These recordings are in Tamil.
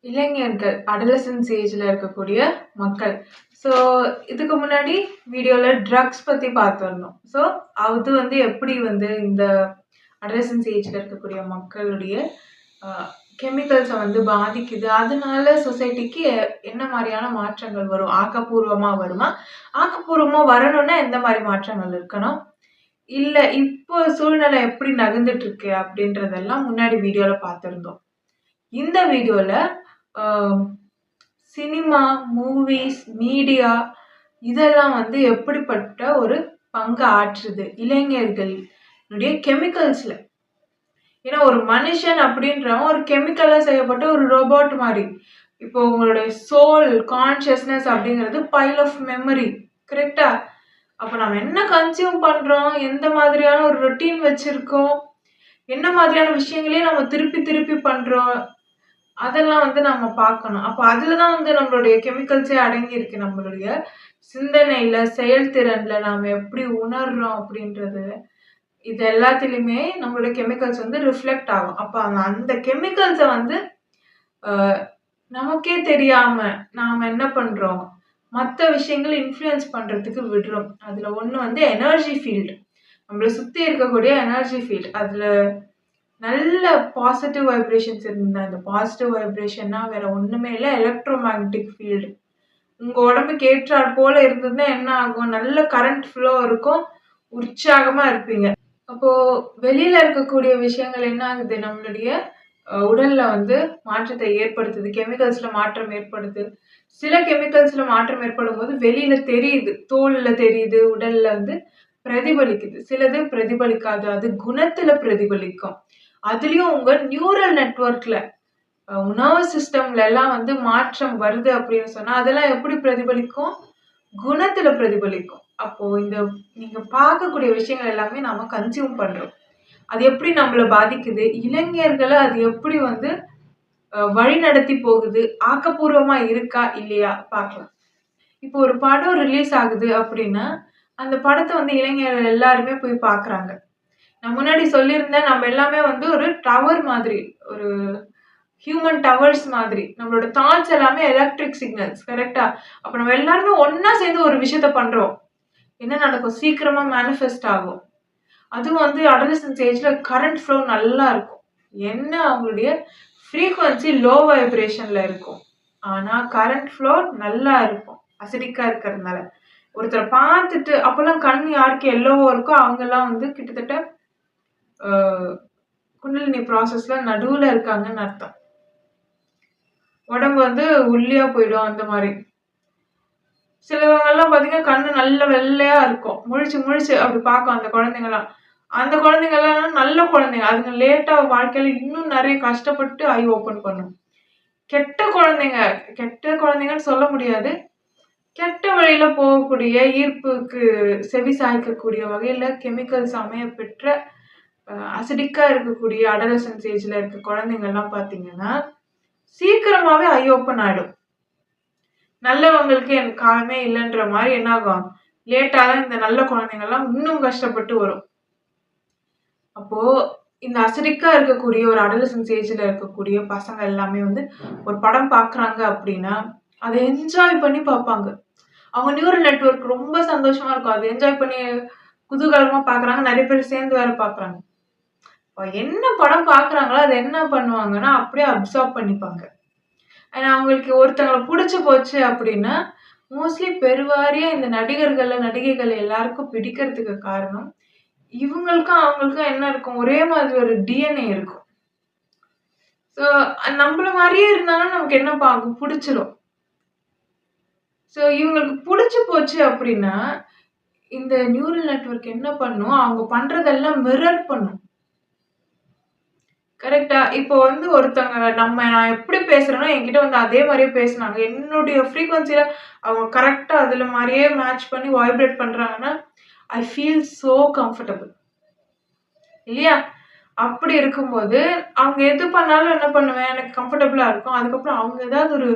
இளைஞர்கள் அடலசன்ஸ் ஏஜ்ல இருக்கக்கூடிய மக்கள். ஸோ இதுக்கு முன்னாடி வீடியோல ட்ரக்ஸ் பத்தி பார்த்திருந்தோம். ஸோ அது எப்படி இந்த அடலசன்ஸ் ஏஜ்ல இருக்கக்கூடிய மக்களுடைய கெமிக்கல்ஸை பாதிக்குது. அதனால சொசைட்டிக்கு என்ன மாதிரியான மாற்றங்கள் வரும்? ஆக்கப்பூர்வமா வருமா? ஆக்கப்பூர்வமா வரணும்னா எந்த மாதிரி மாற்றங்கள் இருக்கணும்? இல்ல இப்போ சூழ்நிலை எப்படி நகர்ந்துட்டு இருக்கு அப்படின்றதெல்லாம் முன்னாடி வீடியோல பார்த்திருந்தோம். இந்த வீடியோல சினிமா, மூவிஸ், மீடியா இதெல்லாம் எப்படிப்பட்ட ஒரு பங்கு ஆற்றுது இளைஞர்களுடைய கெமிக்கல்ஸ்ல. ஏன்னா ஒரு மனுஷன் அப்படின்றவன் ஒரு கெமிக்கலா செய்யப்பட்ட ஒரு ரோபோட் மாதிரி. இப்போ உங்களுடைய சோல் கான்சியஸ்னஸ் அப்படிங்கிறது பைல் ஆஃப் மெமரி, கரெக்டா? அப்போ நம்ம என்ன கன்சியூம் பண்றோம், எந்த மாதிரியான ஒரு ரொட்டீன் வச்சிருக்கோம், என்ன மாதிரியான விஷயங்களையும் நம்ம திருப்பி திருப்பி பண்றோம், அதெல்லாம் நம்ம பார்க்கணும். அப்போ அதில் தான் நம்மளுடைய கெமிக்கல்ஸே அடங்கியிருக்கு. நம்மளுடைய சிந்தனையில, செயல்திறன்ல நாம் எப்படி உணர்றோம் அப்படின்றது, இது எல்லாத்துலேயுமே நம்மளுடைய கெமிக்கல்ஸ் ரிஃப்ளெக்ட் ஆகும். அப்போ அந்த கெமிக்கல்ஸை நமக்கே தெரியாம நாம் என்ன பண்றோம், மற்ற விஷயங்கள் இன்ஃப்ளூயன்ஸ் பண்றதுக்கு விடுறோம். அதுல ஒண்ணு எனர்ஜி ஃபீல்டு, நம்மளை சுத்தி இருக்கக்கூடிய எனர்ஜி ஃபீல்டு. அதுல நல்ல பாசிட்டிவ் வைப்ரேஷன்ஸ் இருந்தா, இந்த பாசிட்டிவ் வைப்ரேஷன்னா வேற ஒண்ணுமே இல்லை, எலக்ட்ரோ மேக்னெட்டிக் ஃபீல்டு. உங்க உடம்புக்கு ஏற்றாற் போல இருந்ததுன்னா என்ன ஆகும், நல்ல கரண்ட் ஃப்ளோ இருக்கும், உற்சாகமா இருப்பீங்க. அப்போ வெளியில இருக்கக்கூடிய விஷயங்கள் என்ன ஆகுது, நம்மளுடைய உடல்ல மாற்றத்தை ஏற்படுத்துது, கெமிக்கல்ஸ்ல மாற்றம் ஏற்படுது. சில கெமிக்கல்ஸ்ல மாற்றம் ஏற்படும் போது வெளியில தெரியுது, தோல்ல தெரியுது, உடல்ல பிரதிபலிக்குது. சிலது பிரதிபலிக்காது, அது குணத்துல பிரதிபலிக்கும். அதுலயும் உங்க நியூரல் நெட்வொர்க்ல, நர்வஸ் சிஸ்டம்ல எல்லாம் மாற்றம் வருது அப்படின்னு சொன்னா அதெல்லாம் எப்படி பிரதிபலிக்கும், குணத்துல பிரதிபலிக்கும். அப்போ இந்த நீங்க பார்க்கக்கூடிய விஷயங்கள் எல்லாமே நாம கன்சியூம் பண்றோம். அது எப்படி நம்மளை பாதிக்குது, இளைஞர்களை அது எப்படி வழி நடத்தி போகுது, ஆக்கப்பூர்வமா இருக்கா இல்லையா பார்க்கலாம். இப்போ ஒரு படம் ரிலீஸ் ஆகுது அப்படின்னா அந்த படத்தை இளைஞர்கள் எல்லாருமே போய் பார்க்குறாங்க. நான் முன்னாடி சொல்லியிருந்தேன், நம்ம எல்லாமே ஒரு டவர் மாதிரி, ஒரு ஹியூமன் டவர்ஸ் மாதிரி. நம்மளோட தாட்ஸ் எல்லாமே எலக்ட்ரிக் சிக்னல்ஸ், கரெக்டா? அப்போ நம்ம எல்லாருமே ஒன்னா சேர்ந்து ஒரு விஷயத்த பண்றோம், என்ன நடக்கும், சீக்கிரமா மேனிஃபெஸ்ட் ஆகும். அதுவும் அடலசன்ஸ் ஏஜ்ல கரண்ட் ஃப்ளோ நல்லா இருக்கும். என்ன அவங்களுடைய ஃப்ரீக்வன்சி லோ வைப்ரேஷன்ல இருக்கும், ஆனா கரண்ட் ஃப்ளோ நல்லா இருக்கும், அசிடிக்கா இருக்கிறதுனால. ஒருத்தரை பார்த்துட்டு அப்பெல்லாம் கண் யாருக்கு எல்லோவோ இருக்கோ அவங்கெல்லாம் கிட்டத்தட்ட குண்டலினி ப்ராசஸ்ல நடுவுல இருக்காங்கன்னு அர்த்தம். உடம்பு ஒல்லியா போயிடும் அந்த மாதிரி. சிலவங்க எல்லாம் பாத்தீங்கன்னா கண்ணு நல்ல வெள்ளையா இருக்கும், முழிச்சு முழிச்சு அப்படி பார்க்கும் அந்த குழந்தைங்கலாம். அந்த குழந்தைங்கலாம் நல்ல குழந்தைங்க, அதுங்க லேட்டா வாழ்க்கையில இன்னும் நிறைய கஷ்டப்பட்டு ஐ ஓப்பன் பண்ணும். கெட்ட குழந்தைங்கன்னு சொல்ல முடியாது, கெட்ட வழியில போகக்கூடிய, ஈர்ப்புக்கு செவி சாய்க்கக்கூடிய வகையில கெமிக்கல்ஸ் அமைய பெற்ற அசிடிக்கா இருக்கக்கூடிய அடலசன்ஸ் ஏஜ்ல இருக்க குழந்தைங்க எல்லாம் பாத்தீங்கன்னா சீக்கிரமாவே ஐ ஓப்பன் ஆயிடும். நல்லவங்களுக்கு எனக்கு காலமே இல்லைன்ற மாதிரி என்ன ஆகும், லேட்டா தான் இந்த நல்ல குழந்தைங்க எல்லாம் இன்னும் கஷ்டப்பட்டு வரும். அப்போ இந்த அசிடிக்கா இருக்கக்கூடிய ஒரு அடலசன்ஸ் ஏஜ்ல இருக்கக்கூடிய பசங்க எல்லாமே ஒரு படம் பாக்குறாங்க அப்படின்னா அதை என்ஜாய் பண்ணி பார்ப்பாங்க. அவங்க நியூரல் நெட்வொர்க் ரொம்ப சந்தோஷமா இருக்கும், அதை என்ஜாய் பண்ணி குதூகலமா பாக்குறாங்க. நிறைய பேர் சேர்ந்து வேற பாக்குறாங்க. என்ன படம் பாக்குறாங்களோ அதை என்ன பண்ணுவாங்கன்னா அப்படியே அப்சர்வ் பண்ணிப்பாங்க. ஆனா அவங்களுக்கு ஒருத்தவங்களை பிடிச்சு போச்சு அப்படின்னா மோஸ்ட்லி பெருவாரியா இந்த நடிகைகள் எல்லாருக்கும் பிடிக்கிறதுக்கு காரணம் இவங்களுக்கும் அவங்களுக்கும் என்ன இருக்கும், ஒரே மாதிரி ஒரு டிஎன்ஏ இருக்கும். ஸோ நம்மள மாதிரியே இருந்தாலும் நமக்கு என்ன பார்க்கும், பிடிச்சிடும். ஸோ இவங்களுக்கு பிடிச்சு போச்சு அப்படின்னா இந்த நியூரல் நெட்வொர்க் என்ன பண்ணும், அவங்க பண்றதெல்லாம் மிரர் பண்ணும், கரெக்டா? இப்போ ஒருத்தவங்க நான் எப்படி பேசுறேனோ என்கிட்ட அதே மாதிரியே பேசுனாங்க, என்னுடைய ஃப்ரீக்வன்சில அவங்க கரெக்டா அதுல மாதிரியே மேட்ச் பண்ணி வைப்ரேட் பண்றாங்கன்னா ஐ ஃபீல் சோ கம்ஃபர்டபுள், இல்லையா? அப்படி இருக்கும்போது அவங்க எது பண்ணாலும் என்ன பண்ணுவேன், எனக்கு கம்ஃபர்டபுளா இருக்கும். அதுக்கப்புறம் அவங்க ஏதாவது ஒரு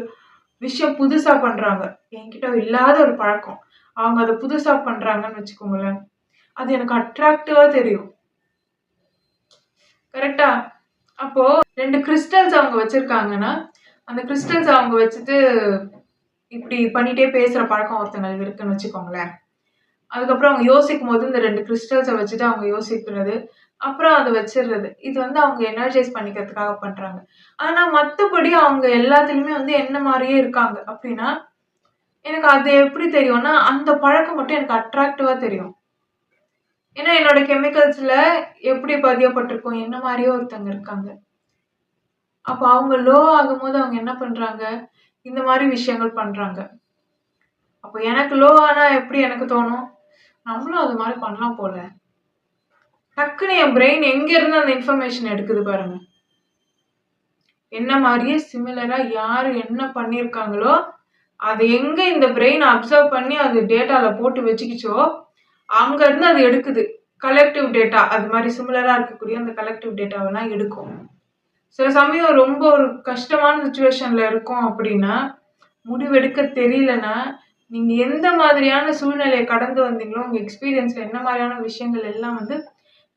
விஷயம் புதுசா பண்றாங்க, என்கிட்ட இல்லாத ஒரு பழக்கம், அவங்க அதை புதுசா பண்றாங்கன்னு வச்சுக்கோங்களேன், அது எனக்கு அட்ராக்டிவா தெரியும், கரெக்டா? அப்போ 2 கிறிஸ்டல்ஸ் அவங்க வச்சிருக்காங்கன்னா அந்த கிறிஸ்டல்ஸ் அவங்க வச்சுட்டு இப்படி பண்ணிட்டே பேசுற பழக்கம் ஒருத்தங்களுக்கு இருக்குன்னு வச்சுக்கோங்களேன். அதுக்கப்புறம் அவங்க யோசிக்கும் போது இந்த 2 கிறிஸ்டல்ஸை வச்சுட்டு அவங்க யோசிக்கிறது, அப்புறம் அதை வச்சிடுறது. இது வந்து அவங்க எனர்ஜைஸ் பண்ணிக்கிறதுக்காக பண்றாங்க. ஆனா மத்தபடி அவங்க எல்லாத்துலயுமே வந்து என்ன மாதிரியே இருக்காங்க அப்படின்னா, எனக்கு அது எப்படி தெரியும்னா, அந்த பழக்கம் மட்டும் எனக்கு அட்ராக்டிவா தெரியும். ஏன்னா என்னோட கெமிக்கல்ஸ்ல எப்படி பதியப்பட்டிருக்கும், என்ன மாதிரியே ஒருத்தங்க இருக்காங்க. அப்ப அவங்க லோ ஆகும்போது அவங்க என்ன பண்றாங்க, இந்த மாதிரி விஷயங்கள் பண்றாங்க. அப்ப எனக்கு லோ ஆனா எப்படி எனக்கு தோணும், நம்மளும் அது மாதிரி பண்ணலாம் போல. டக்குன்னு என் பிரெயின் எங்க இருந்து அந்த இன்ஃபர்மேஷன் எடுக்குது பாருங்க. என்ன மாதிரியே சிமிலரா யாரு என்ன பண்ணியிருக்காங்களோ, அது எங்க இந்த பிரெயின் அப்சர்வ் பண்ணி அது டேட்டால போட்டு வச்சுக்கிச்சோ, அங்க இருந்து அது எடுக்குது. கலெக்டிவ் டேட்டா அது மாதிரி சிமிலரா இருக்கக்கூடிய அந்த கலெக்டிவ் டேட்டாவெல்லாம் எடுக்கும். சில சமயம் ரொம்ப ஒரு கஷ்டமான சுச்சுவேஷன்ல இருக்கோம் அப்படின்னா, முடிவெடுக்க தெரியலன்னா, நீங்க எந்த மாதிரியான சூழ்நிலையை கடந்து வந்தீங்களோ, உங்க எக்ஸ்பீரியன்ஸ்ல என்ன மாதிரியான விஷயங்கள் எல்லாம் வந்து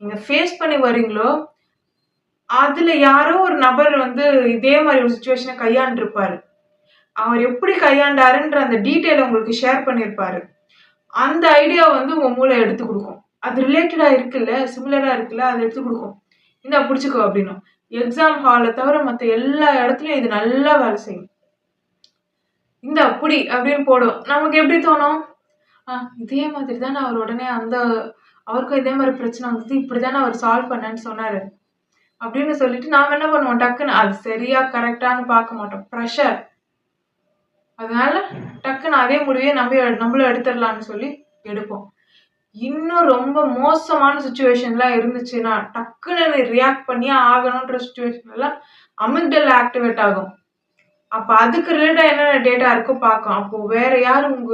நீங்க ஃபேஸ் பண்ணி வரீங்களோ, அதுல யாரோ ஒரு நபர் வந்து இதே மாதிரி ஒரு சுச்சுவேஷனை கையாண்டிருப்பாரு. அவர் எப்படி கையாண்டாருன்ற அந்த டீட்டெயில் உங்களுக்கு ஷேர் பண்ணியிருப்பாரு. அந்த ஐடியா வந்து உங்க மூளை எடுத்து கொடுக்கும். அது ரிலேட்டடா இருக்குல்ல, சிமிலரா இருக்குல்ல, அதை எடுத்து கொடுக்கும். இந்தா பிடிச்சிக்கோ அப்படின்னும். எக்ஸாம் ஹாலை தவிர மற்ற எல்லா இடத்துலயும் இது நல்லா வேலை செய்யும். இந்த அப்படி அப்படின்னு போடும். நமக்கு எப்படி தோணும், இதே மாதிரி தானே அவர் உடனே அவருக்கும் இதே மாதிரி பிரச்சனை வந்தது, இப்படிதானே அவர் சால்வ் பண்ணேன்னு சொன்னாரு அப்படின்னு சொல்லிட்டு நாம என்ன பண்ணுவோம், டக்குன்னு அது சரியா கரெக்டான்னு பார்க்க மாட்டோம். ப்ரெஷர். அதனால டக்குன்னு அதே முடிவே நம்மளும் எடுத்துடலாம்னு சொல்லி எடுப்போம். இன்னும் ரொம்ப மோசமான சுச்சுவேஷன்லாம் இருந்துச்சுன்னா டக்குன்னு ரியாக்ட் பண்ணியே ஆகணுன்ற சுச்சுவேஷன் எல்லாம் அமிக்டலா ஆக்டிவேட் ஆகும். அப்ப அதுக்கு ரிலேட்டா என்னென்ன டேட்டா இருக்கோ பார்க்கும். அப்போ வேற யாரு உங்க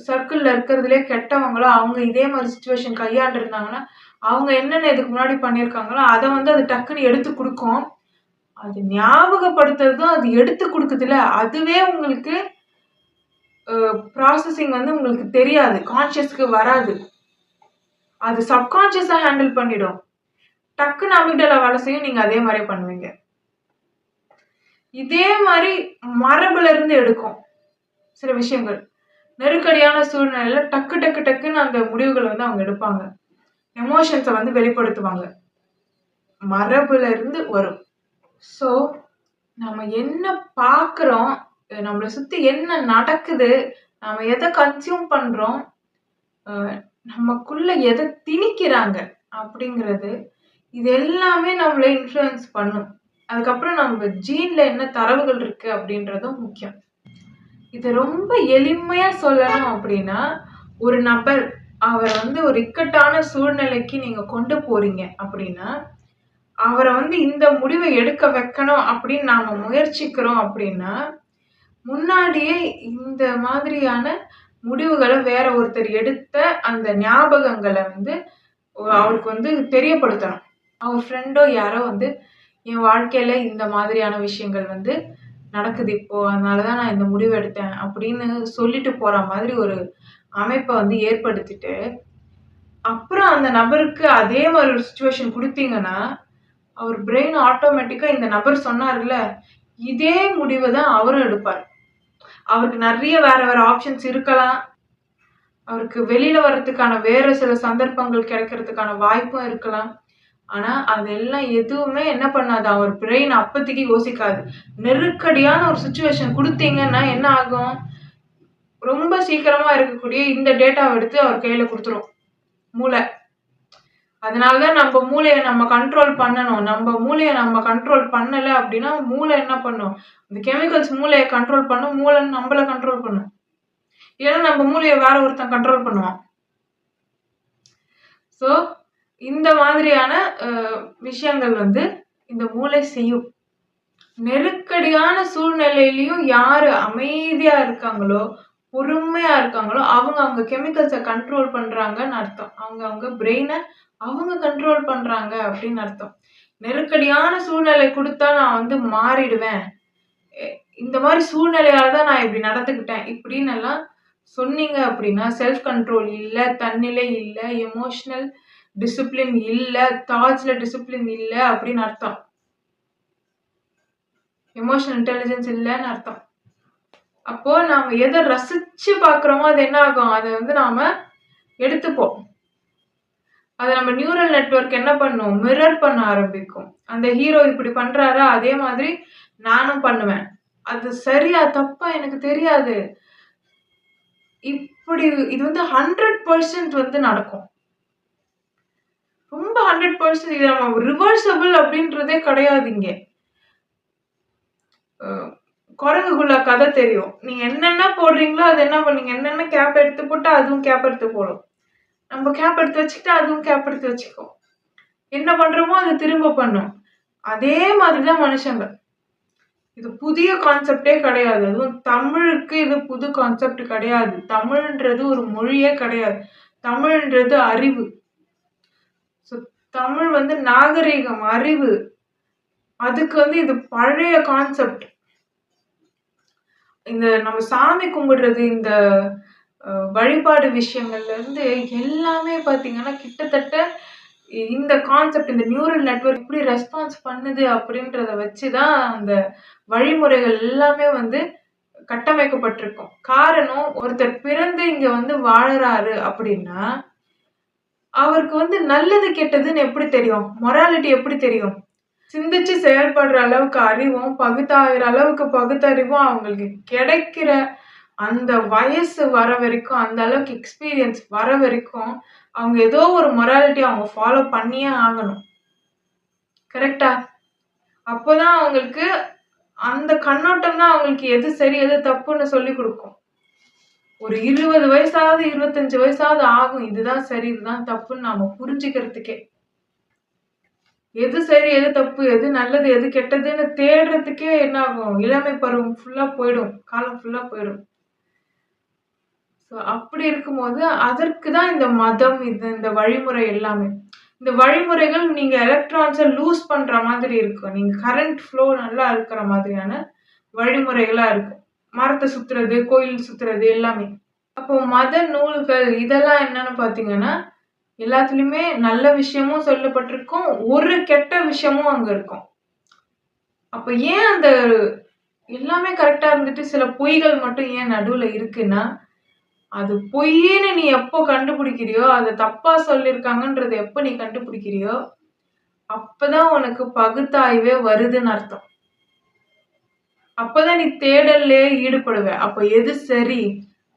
சர்க்கிள்ல இருக்கிறதுலே கெட்டவங்களோ, அவங்க இதே மாதிரி சுச்சுவேஷன் கையாண்டு இருந்தாங்கன்னா, அவங்க என்னென்ன இதுக்கு முன்னாடி பண்ணியிருக்காங்களோ அதை வந்து அது டக்குன்னு எடுத்து கொடுக்கும். அது ஞாபகப்படுத்துறதும் அது எடுத்து கொடுக்குதுல, அதுவே உங்களுக்கு ப்ராசஸிங் வந்து உங்களுக்கு தெரியாது, கான்ஷியஸ்க்கு வராது. அது சப்கான்ஷியஸா ஹேண்டில் பண்ணிடும். டக்குன்னு அமிக்டலா வேலை செய்யும், நீங்க அதே மாதிரி பண்ணுவீங்க. இதே மாதிரி மரபுல இருந்து எடுக்கும் சில விஷயங்கள். நெருக்கடியான சூழ்நிலையில டக்கு டக்கு டக்குன்னு அந்த முடிவுகளை வந்து அவங்க எடுப்பாங்க. எமோஷன்ஸை வந்து வெளிப்படுத்துவாங்க. மரபுல இருந்து வரும். ஸோ நம்ம என்ன பார்க்குறோம், நம்மளை சுற்றி என்ன நடக்குது, நம்ம எதை கன்சியூம் பண்ணுறோம், நமக்குள்ள எதை திணிக்கிறாங்க அப்படிங்கிறது, இது எல்லாமே நம்மளை இன்ஃப்ளூயன்ஸ் பண்ணும். அதுக்கப்புறம் நம்ம ஜீன்ல என்ன தரவுகள் இருக்கு அப்படின்றதும் முக்கியம். இது ரொம்ப எளிமையா சொல்லணும் அப்படின்னா, ஒரு நபர் அவரை வந்து ஒரு இக்கட்டான சூழ்நிலைக்கு நீங்க கொண்டு போறீங்க அப்படின்னா, அவரை வந்து இந்த முடிவை எடுக்க வைக்கணும் அப்படின்னு நாம முயற்சிக்கிறோம் அப்படின்னா, முன்னாடியே இந்த மாதிரியான முடிவுகளை வேற ஒருத்தர் எடுத்த அந்த ஞாபகங்களை வந்து அவருக்கு வந்து தெரியப்படுத்தணும். அவர் ஃப்ரெண்டோ யாரோ வந்து என் வாழ்க்கையில இந்த மாதிரியான விஷயங்கள் வந்து நடக்குது இப்போ, அதனாலதான் நான் இந்த முடிவு எடுத்தேன் அப்படின்னு சொல்லிட்டு போற மாதிரி ஒரு அமைப்பை வந்து ஏற்படுத்திட்டு, அப்புறம் அந்த நபருக்கு அதே மாதிரி ஒரு சுச்சுவேஷன் கொடுத்தீங்கன்னா, அவர் பிரெயின் ஆட்டோமேட்டிக்கா இந்த நபர் சொன்னார்ல, இதே முடிவை தான் அவரும் எடுப்பார். அவருக்கு நிறைய வேற வேற ஆப்ஷன்ஸ் இருக்கலாம். அவருக்கு வெளியில வர்றதுக்கான வேற சில சந்தர்ப்பங்கள் கிடைக்கிறதுக்கான வாய்ப்பும் இருக்கலாம். ஆனா அதெல்லாம் எதுவுமே என்ன பண்ணாது, அவர் பிரெயின் அப்பத்திக்கு யோசிக்காது. நெருக்கடியான ஒரு சுச்சுவேஷன் கொடுத்தீங்கன்னா என்ன ஆகும், ரொம்ப சீக்கிரமா இருக்கக்கூடிய இந்த டேட்டாவை எடுத்து அவர் கையில கொடுத்துரும் மூளை. அதனாலதான் நம்ம மூளையை நம்ம கண்ட்ரோல் பண்ணணும். நம்ம மூளையை நம்ம கண்ட்ரோல் பண்ணல அப்படின்னா மூளை என்ன பண்ணும், இந்த கெமிக்கல்ஸ் மூளையை கண்ட்ரோல் பண்ணும், மூளை நம்மள கண்ட்ரோல் பண்ணும். இல்லைன்னா நம்ம மூளையை வேற ஒருத்தன் கண்ட்ரோல் பண்ணுவான். ஸோ இந்த மாதிரியான விஷயங்கள் வந்து இந்த மூளை செய்யும். நெருக்கடியான சூழ்நிலையிலையும் யாரு அமைதியா இருக்காங்களோ, பொறுமையா இருக்காங்களோ, அவங்க கெமிக்கல்ஸை கண்ட்ரோல் பண்றாங்கன்னு அர்த்தம். அவங்க பிரெயினை அவங்க கண்ட்ரோல் பண்றாங்க அப்படின்னு அர்த்தம். நெருக்கடியான சூழ்நிலை கொடுத்தா நான் வந்து மாறிடுவேன், இந்த மாதிரி சூழ்நிலையால தான் நான் இப்படி நடந்துக்கிட்டேன் இப்படின்னு எல்லாம் சொன்னீங்க அப்படின்னா, செல்ஃப் கண்ட்ரோல் இல்லை, தன்னிலை இல்லை, எமோஷனல் டிசிப்ளின் இல்லை, தாட்ஸ்ல டிசிப்ளின் இல்லை அப்படின்னு அர்த்தம். எமோஷனல் இன்டெலிஜென்ஸ் இல்லைன்னு அர்த்தம். அப்போ நாம எதை ரசிச்சு பார்க்குறோமோ அது என்ன ஆகும், அதை வந்து நாம எடுத்துப்போம். அதை நம்ம நியூரல் நெட்வொர்க் என்ன பண்ணும், மிரர் பண்ண ஆரம்பிக்கும். அந்த ஹீரோ இப்படி பண்றாரா, அதே மாதிரி நானும் பண்ணுவேன். அது சரியா தப்பா எனக்கு தெரியாது. இப்படி இது வந்து 100% வந்து நடக்கும். ரொம்ப 100% இது நம்ம ரிவர்சபிள் அப்படின்றதே கிடையாது இங்க. குரங்குக்குள்ள கதை தெரியும். நீங்க என்னென்ன போடுறீங்களோ அது என்ன பண்ணீங்க, என்னென்ன கேப் எடுத்து போட்டா அதுவும் கேப் எடுத்து போடும். நம்ம கேப் எடுத்து வச்சுக்கிட்டா அதுவும் கேப் எடுத்து வச்சுக்கும். என்ன பண்றோமோ அது திரும்ப பண்ணும். அதே மாதிரிதான் மனுஷங்க. இது புதிய கான்செப்டே கிடையாது. அதுவும் தமிழுக்கு இது புது கான்செப்ட் கிடையாது. தமிழ்ன்றது ஒரு மொழியே கிடையாது. தமிழ்ன்றது அறிவு. ஸோ தமிழ் வந்து நாகரீகம், அறிவு. அதுக்கு வந்து இது பழைய கான்செப்ட். இந்த நம்ம சாமி கும்பிடுறது, இந்த வழிபாடு விஷயங்கள்ல இருந்து எல்லாமே பார்த்தீங்கன்னா கிட்டத்தட்ட இந்த கான்செப்ட், இந்த நியூரல் நெட்வொர்க் எப்படி ரெஸ்பான்ஸ் பண்ணுது அப்படின்றத வச்சுதான் அந்த வழிமுறைகள் எல்லாமே வந்து கட்டமைக்கப்பட்டிருக்கும். காரணம், ஒருத்தர் பிறந்து இங்க வந்து வாழறாரு அப்படின்னா அவருக்கு வந்து நல்லது கெட்டதுன்னு எப்படி தெரியும், மொராலிட்டி எப்படி தெரியும்? சிந்திச்சு செயல்படுற அளவுக்கு அறிவும், பகுத்தாயிர அளவுக்கு பகுத்தறிவும் அவங்களுக்கு கிடைக்கிற அந்த வயசு வர வரைக்கும், அந்த அளவுக்கு எக்ஸ்பீரியன்ஸ் வர வரைக்கும் அவங்க ஏதோ ஒரு மொராலிட்டி அவங்க ஃபாலோ பண்ணியே ஆகணும். கரெக்டா? அப்போதான் அவங்களுக்கு அந்த கண்ணோட்டம் தான் அவங்களுக்கு எது சரி எது தப்புன்னு சொல்லி கொடுக்கும். ஒரு 20 வயசாவது 25 வயசாவது ஆகும் இதுதான் சரி இதுதான் தப்புன்னு நாம புரிஞ்சுக்கிறதுக்கே. எது சரி எது தப்பு, எது நல்லது எது கெட்டதுன்னு தேடுறதுக்கே என்ன ஆகும், இளமை பருவம் ஃபுல்லா போயிடும், காலம் ஃபுல்லா போயிடும். ஸோ அப்படி இருக்கும்போது அதற்கு தான் இந்த மதம், இந்த வழிமுறை எல்லாமே. இந்த வழிமுறைகள் நீங்க எலக்ட்ரான்ஸை லூஸ் பண்ற மாதிரி இருக்கும். நீங்க கரண்ட் ஃப்ளோ நல்லா இருக்கிற மாதிரியான வழிமுறைகளா இருக்கும். மரத்தை சுத்துறது, கோயில் சுத்துறது எல்லாமே. அப்போ மத நூல்கள் இதெல்லாம் என்னன்னு பாத்தீங்கன்னா எல்லாத்துலயுமே நல்ல விஷயமும் சொல்லப்பட்டிருக்கும், ஒரு கெட்ட விஷயமும் அங்க இருக்கும். அப்ப ஏன் அந்த எல்லாமே கரெக்டா இருந்துட்டு சில பொய்கள் மட்டும் ஏன் நடுவுல இருக்குன்னா, அது பொய்ன்னு நீ எப்போ கண்டுபிடிக்கிறியோ, அதை தப்பா சொல்லியிருக்காங்கன்றத எப்ப நீ கண்டுபிடிக்கிறியோ அப்பதான் உனக்கு பகுத்தாய்வே வருதுன்னு அர்த்தம். அப்பதான் நீ தேடல்லே ஈடுபடுவ. அப்ப எது சரி,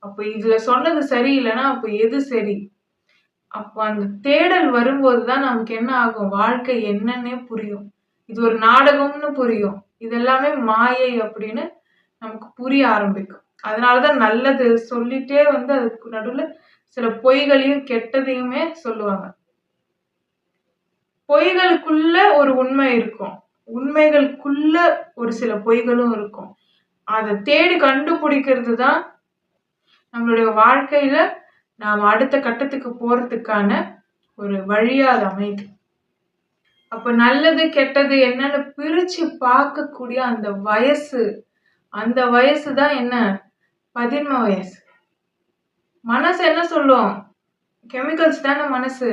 அப்ப இதுல சொன்னது சரியில்லைன்னா அப்ப எது சரி? அப்ப அந்த தேடல் வரும்போதுதான் நமக்கு என்ன ஆகும், வாழ்க்கை என்னன்னே புரியும். இது ஒரு நாடகம்னு புரியும். இது எல்லாமே மாயை அப்படின்னு நமக்கு புரிய ஆரம்பிக்கும். அதனாலதான் நல்லது சொல்லிட்டே வந்து அதுக்கு நடுவுல சில பொய்களையும் கெட்டதையுமே சொல்லுவாங்க. பொய்களுக்குள்ள ஒரு உண்மை இருக்கும், உண்மைகளுக்குள்ள ஒரு சில பொய்களும் இருக்கும். அதை தேடி கண்டுபிடிக்கிறது தான் நம்மளுடைய வாழ்க்கையில நாம் அடுத்த கட்டத்துக்கு போறதுக்கான ஒரு வழியா அது அமையுது. அப்ப நல்லது கெட்டது என்னன்னு பிரிச்சு பார்க்கக்கூடிய அந்த வயசு, அந்த வயசுதான் என்ன, 11 வயசு. மனசு என்ன சொல்லும், கெமிக்கல்ஸ் தானே மனசு.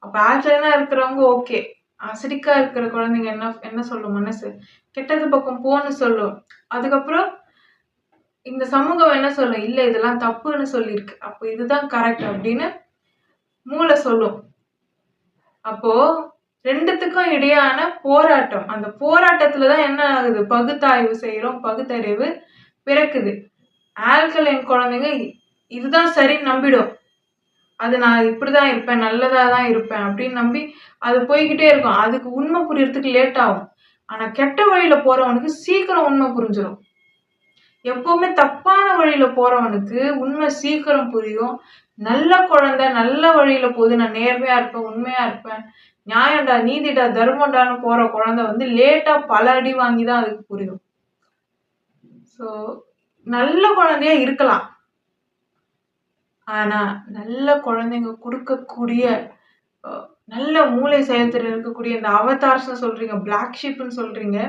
அப்ப ஆல்கலைனா இருக்கிறவங்க ஓகே, அசிடிக்கா இருக்கிற குழந்தைங்க என்ன சொல்லும் மனசு, கெட்டது பக்கம் போன்னு சொல்லும். அதுக்கப்புறம் இந்த சமூகம் என்ன சொல்லும், இல்ல இதெல்லாம் தப்புன்னு சொல்லியிருக்கு, அப்போ இதுதான் கரெக்ட் அப்படின்னு மூளை சொல்லும். அப்போ ரெண்டுத்துக்கும் இடையான போராட்டம், அந்த போராட்டத்துலதான் என்ன ஆகுது, பகுத்தாய்வு செய்யறோம், பகுத்தறிவு பிறக்குது. ஆல்கலைன் குழந்தைங்க இதுதான் சரின்னு நம்பிடும். அது நான் இப்படிதான் இருப்பேன், நல்லதா தான் இருப்பேன் அப்படின்னு நம்பி அது போய்கிட்டே இருக்கும். அதுக்கு உண்மை புரியறதுக்கு லேட் ஆகும். ஆனா கெட்ட வழியில போறவனுக்கு சீக்கிரம் உண்மை புரிஞ்சிடும். எப்பவுமே தப்பான வழியில போறவனுக்கு உண்மை சீக்கிரம் புரியும். நல்ல குழந்தை நல்ல வழியில போகுது, நான் நேர்மையா இருப்பேன், உண்மையா இருப்பேன், நியாயம்டா நீதிடா தர்மண்டான்னு போற குழந்தை வந்து லேட்டா பல அடி வாங்கிதான் அதுக்கு புரியும். சோ நல்ல குழந்தையா இருக்கலாம், ஆனா நல்ல குழந்தைங்க கொடுக்கக்கூடிய நல்ல மூளை செயல்திறன் இருக்கக்கூடிய இந்த அவதார்ஸ் சொல்றீங்க, பிளாக் ஷீப்னு சொல்றீங்க,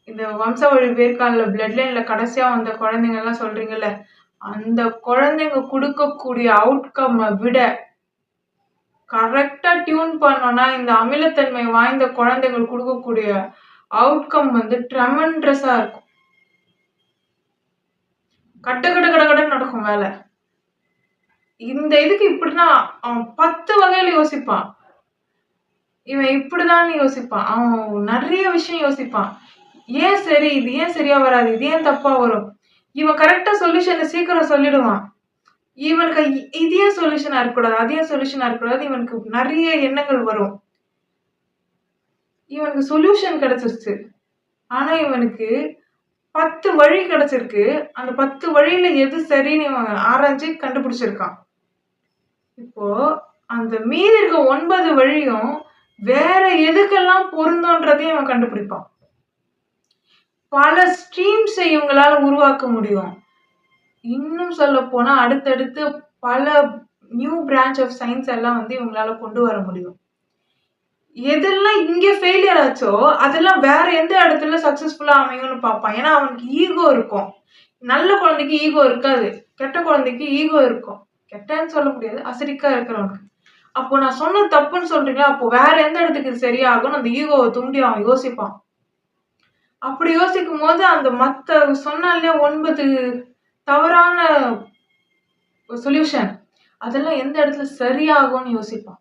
இந்த வம்சாவழி வேர்க்கால பிளட் லைன்ல கடைசியா வந்த குழந்தைங்க எல்லாம் சொல்றீங்கல்ல, அந்த குழந்தைங்க கொடுக்கக்கூடிய அவுட்கம் விட கரெக்டா டியூன் பண்ணோம்னா இந்த அமிலத்தன்மை வாய்ந்த குழந்தைகள் கொடுக்கக்கூடிய அவுட்கம் வந்து ட்ரெமெண்டஸா இருக்கும். கட கட கட கடன்னு நடக்கும் வேலை. இந்த இதுக்கு இப்படிதான் அவன் 10 வகையில யோசிப்பான். இவன் இப்படிதான்னு யோசிப்பான். அவன் நெறைய விஷயம் யோசிப்பான். ஏன் சரி? இது ஏன் சரியா வராது? இது ஏன் தப்பா வரும்? இவன் கரெக்ட்டா சொல்யூஷன சீக்கிரம் சொல்லிடுவான். இவனுக்கு இது ஏன் சொல்யூஷனா இருக்கக்கூடாது? அது ஏன் சொல்யூஷனா இருக்கக்கூடாது? இவனுக்கு நெறைய எண்ணங்கள் வரும். இவனுக்கு சொல்யூஷன் கிடைச்சிருச்சு. ஆனா இவனுக்கு 10 வழி கிடைச்சிருக்கு. அந்த 10 வழியில எது சரின்னு இவன் ஆராய்ஞ்சு கண்டுபிடிச்சிருக்கான். இப்போ அந்த மீதி இருக்க 9 வழியும் வேற எதுக்கெல்லாம் பொருந்தும்ன்றதையும் இவன் கண்டுபிடிப்பான். பல ஸ்ட்ரீம்ஸை இவங்களால உருவாக்க முடியும். இன்னும் சொல்லப்போனா அடுத்தடுத்து பல நியூ பிரான்ச் ஆஃப் சயின்ஸ் எல்லாம் வந்து இவங்களால கொண்டு வர முடியும். எதெல்லாம் இங்க ஃபெயிலியர் ஆச்சோ அதெல்லாம் வேற எந்த இடத்துல சக்சஸ்ஃபுல்லா அமையும்னு பார்ப்பான். ஏன்னா அவனுக்கு ஈகோ இருக்கும். நல்ல குழந்தைக்கு ஈகோ இருக்காது. கெட்ட குழந்தைக்கு ஈகோ இருக்கும். கெட்டன்னு சொல்ல முடியாது. அசடிக்கா இருக்கிறவனுக்கு. அப்போ நான் சொன்னது தப்புன்னு சொல்றீங்களா? அப்போ வேற எந்த இடத்துக்கு இது சரியாகும்னு அந்த ஈகோவை தூண்டி அவன் யோசிப்பான். அப்படி யோசிக்கும் போது அந்த மத்த சொன்னாலே 9 தவறான சொல்யூஷன் அதெல்லாம் எந்த இடத்துல சரியாகும்னு யோசிப்பான்.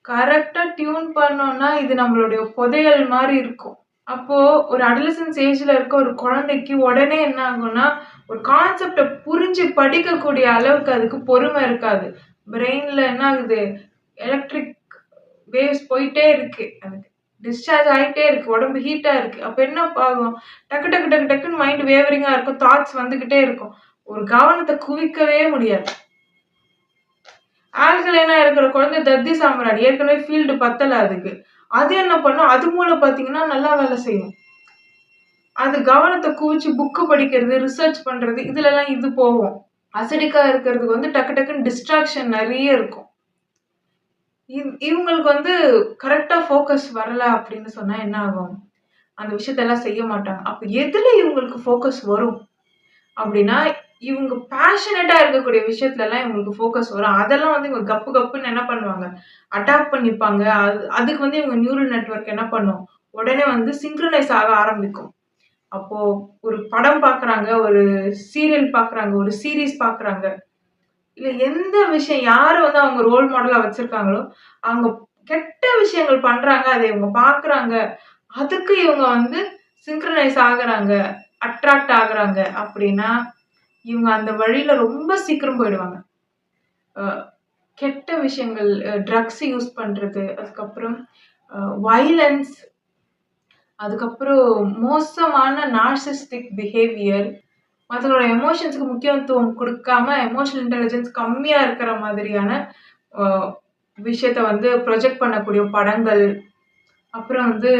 கரெக்டா டியூன் பண்ணோம்னா இது நம்மளுடைய புதையல் மாதிரி இருக்கும். அப்போ ஒரு அடலசன்ஸ் ஏஜ்ல இருக்க ஒரு குழந்தைக்கு உடனே என்ன ஆகும்னா ஒரு கான்செப்டை புரிஞ்சு படிக்கக்கூடிய அளவுக்கு அதுக்கு பொறுமை இருக்காது. பிரெயின்ல என்ன ஆகுது, எலக்ட்ரிக் வேவ்ஸ் போயிட்டே இருக்கு. அதுக்கு டிஸ்சார்ஜ் ஆயிட்டே இருக்கு. உடம்பு ஹீட்டா இருக்கு. அப்ப என்ன ஆகும், டக்கு டக்கு டக்கு டக்குன்னு மைண்ட் வேவரிங்கா இருக்கும். தாட்ஸ் வந்துகிட்டே இருக்கும். ஒரு கவனத்தை குவிக்கவே முடியாது. ஆல்கலைனா இருக்கிற குழந்தை தத்தி சாம்ராட். ஏற்கனவே ஃபீல்டு பத்தல அதுக்கு. அது என்ன பண்ணும், அது மூலம் பாத்தீங்கன்னா நல்லா வேலை செய்யும். அது கவனத்தை குவிச்சு புக்கு படிக்கிறது, ரிசர்ச் பண்றது இதுல எல்லாம் இது போகும். அசடிக்கா இருக்கிறதுக்கு வந்து டக்கு டக்குன்னு டிஸ்ட்ராக்ஷன் நிறைய இருக்கும். இவங்களுக்கு வந்து கரெக்டா ஃபோக்கஸ் வரல அப்படின்னு சொன்னா என்ன ஆகும், அந்த விஷயத்தெல்லாம் செய்ய மாட்டாங்க. அப்ப எதுல இவங்களுக்கு ஃபோக்கஸ் வரும் அப்படின்னா, இவங்க பேஷனேட்டா இருக்கக்கூடிய விஷயத்துல எல்லாம் இவங்களுக்கு ஃபோக்கஸ் வரும். அதெல்லாம் வந்து இவங்க கப்பு கப்புன்னு என்ன பண்ணுவாங்க, அடாப்ட் பண்ணிப்பாங்க. அதுக்கு வந்து இவங்க நியூரல் நெட்வொர்க் என்ன பண்ணும், உடனே வந்து சிங்க்ரனைஸ் ஆக ஆரம்பிக்கும். அப்போ ஒரு படம் பாக்குறாங்க, ஒரு சீரியல் பாக்குறாங்க, ஒரு சீரீஸ் பாக்குறாங்க, இல்ல எந்த விஷயம் யாரு வந்து அவங்க ரோல் மாடலா வச்சிருக்காங்களோ, அவங்க கெட்ட விஷயங்கள் பண்றாங்க, அதை இவங்க பாக்குறாங்க, அதுக்கு இவங்க வந்து சிங்க்ரனைஸ் ஆகுறாங்க, அட்ராக்ட் ஆகுறாங்க அப்படின்னா, இவங்க அந்த வழியில ரொம்ப சீக்கிரம் போயிடுவாங்க. கெட்ட விஷயங்கள், ட்ரக்ஸ் யூஸ் பண்றது, அதுக்கப்புறம் வயலன்ஸ், அதுக்கப்புறம் மோசமான நார்சிஸ்டிக் பிஹேவியர், மற்றவங்களோட எமோஷன்ஸ்க்கு முக்கியத்துவம் கொடுக்காம எமோஷனல் இன்டெலிஜென்ஸ் கம்மியா இருக்கிற மாதிரியான விஷயத்த வந்து ப்ரொஜெக்ட் பண்ணக்கூடிய படங்கள், அப்புறம் வந்து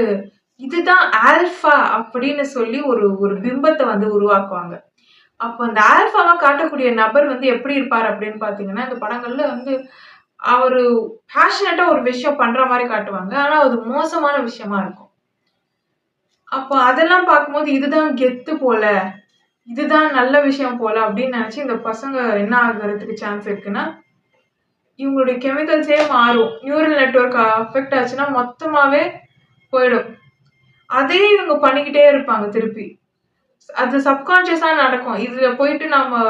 இதுதான் ஆல்ஃபா அப்படின்னு சொல்லி ஒரு ஒரு பிம்பத்தை வந்து உருவாக்குவாங்க. அப்போ அந்த ஆல்ஃபாவா காட்டக்கூடிய நபர் வந்து எப்படி இருப்பார் அப்படின்னு பாத்தீங்கன்னா, இந்த படங்கள்ல வந்து அவரு பேஷனேட்டா ஒரு விஷயம் பண்ற மாதிரி காட்டுவாங்க. ஆனா அது மோசமான விஷயமா இருக்கும். அப்போ அதெல்லாம் பார்க்கும்போது இதுதான் கெத்து போல, இதுதான் நல்ல விஷயம் போல அப்படின்னு நினைச்சு இந்த பசங்க என்ன ஆகுறதுக்கு சான்ஸ் இருக்குன்னா, இவங்களுடைய கெமிக்கல்ஸே மாறும். நியூரல் நெட்வொர்க் அஃபெக்ட் ஆச்சுன்னா மொத்தமாவே போயிடும். அதே இவங்க பண்ணிக்கிட்டே இருப்பாங்க திருப்பி. அது சப்கான்ஷியஸா நடக்கும். இதுல போயிட்டு நாம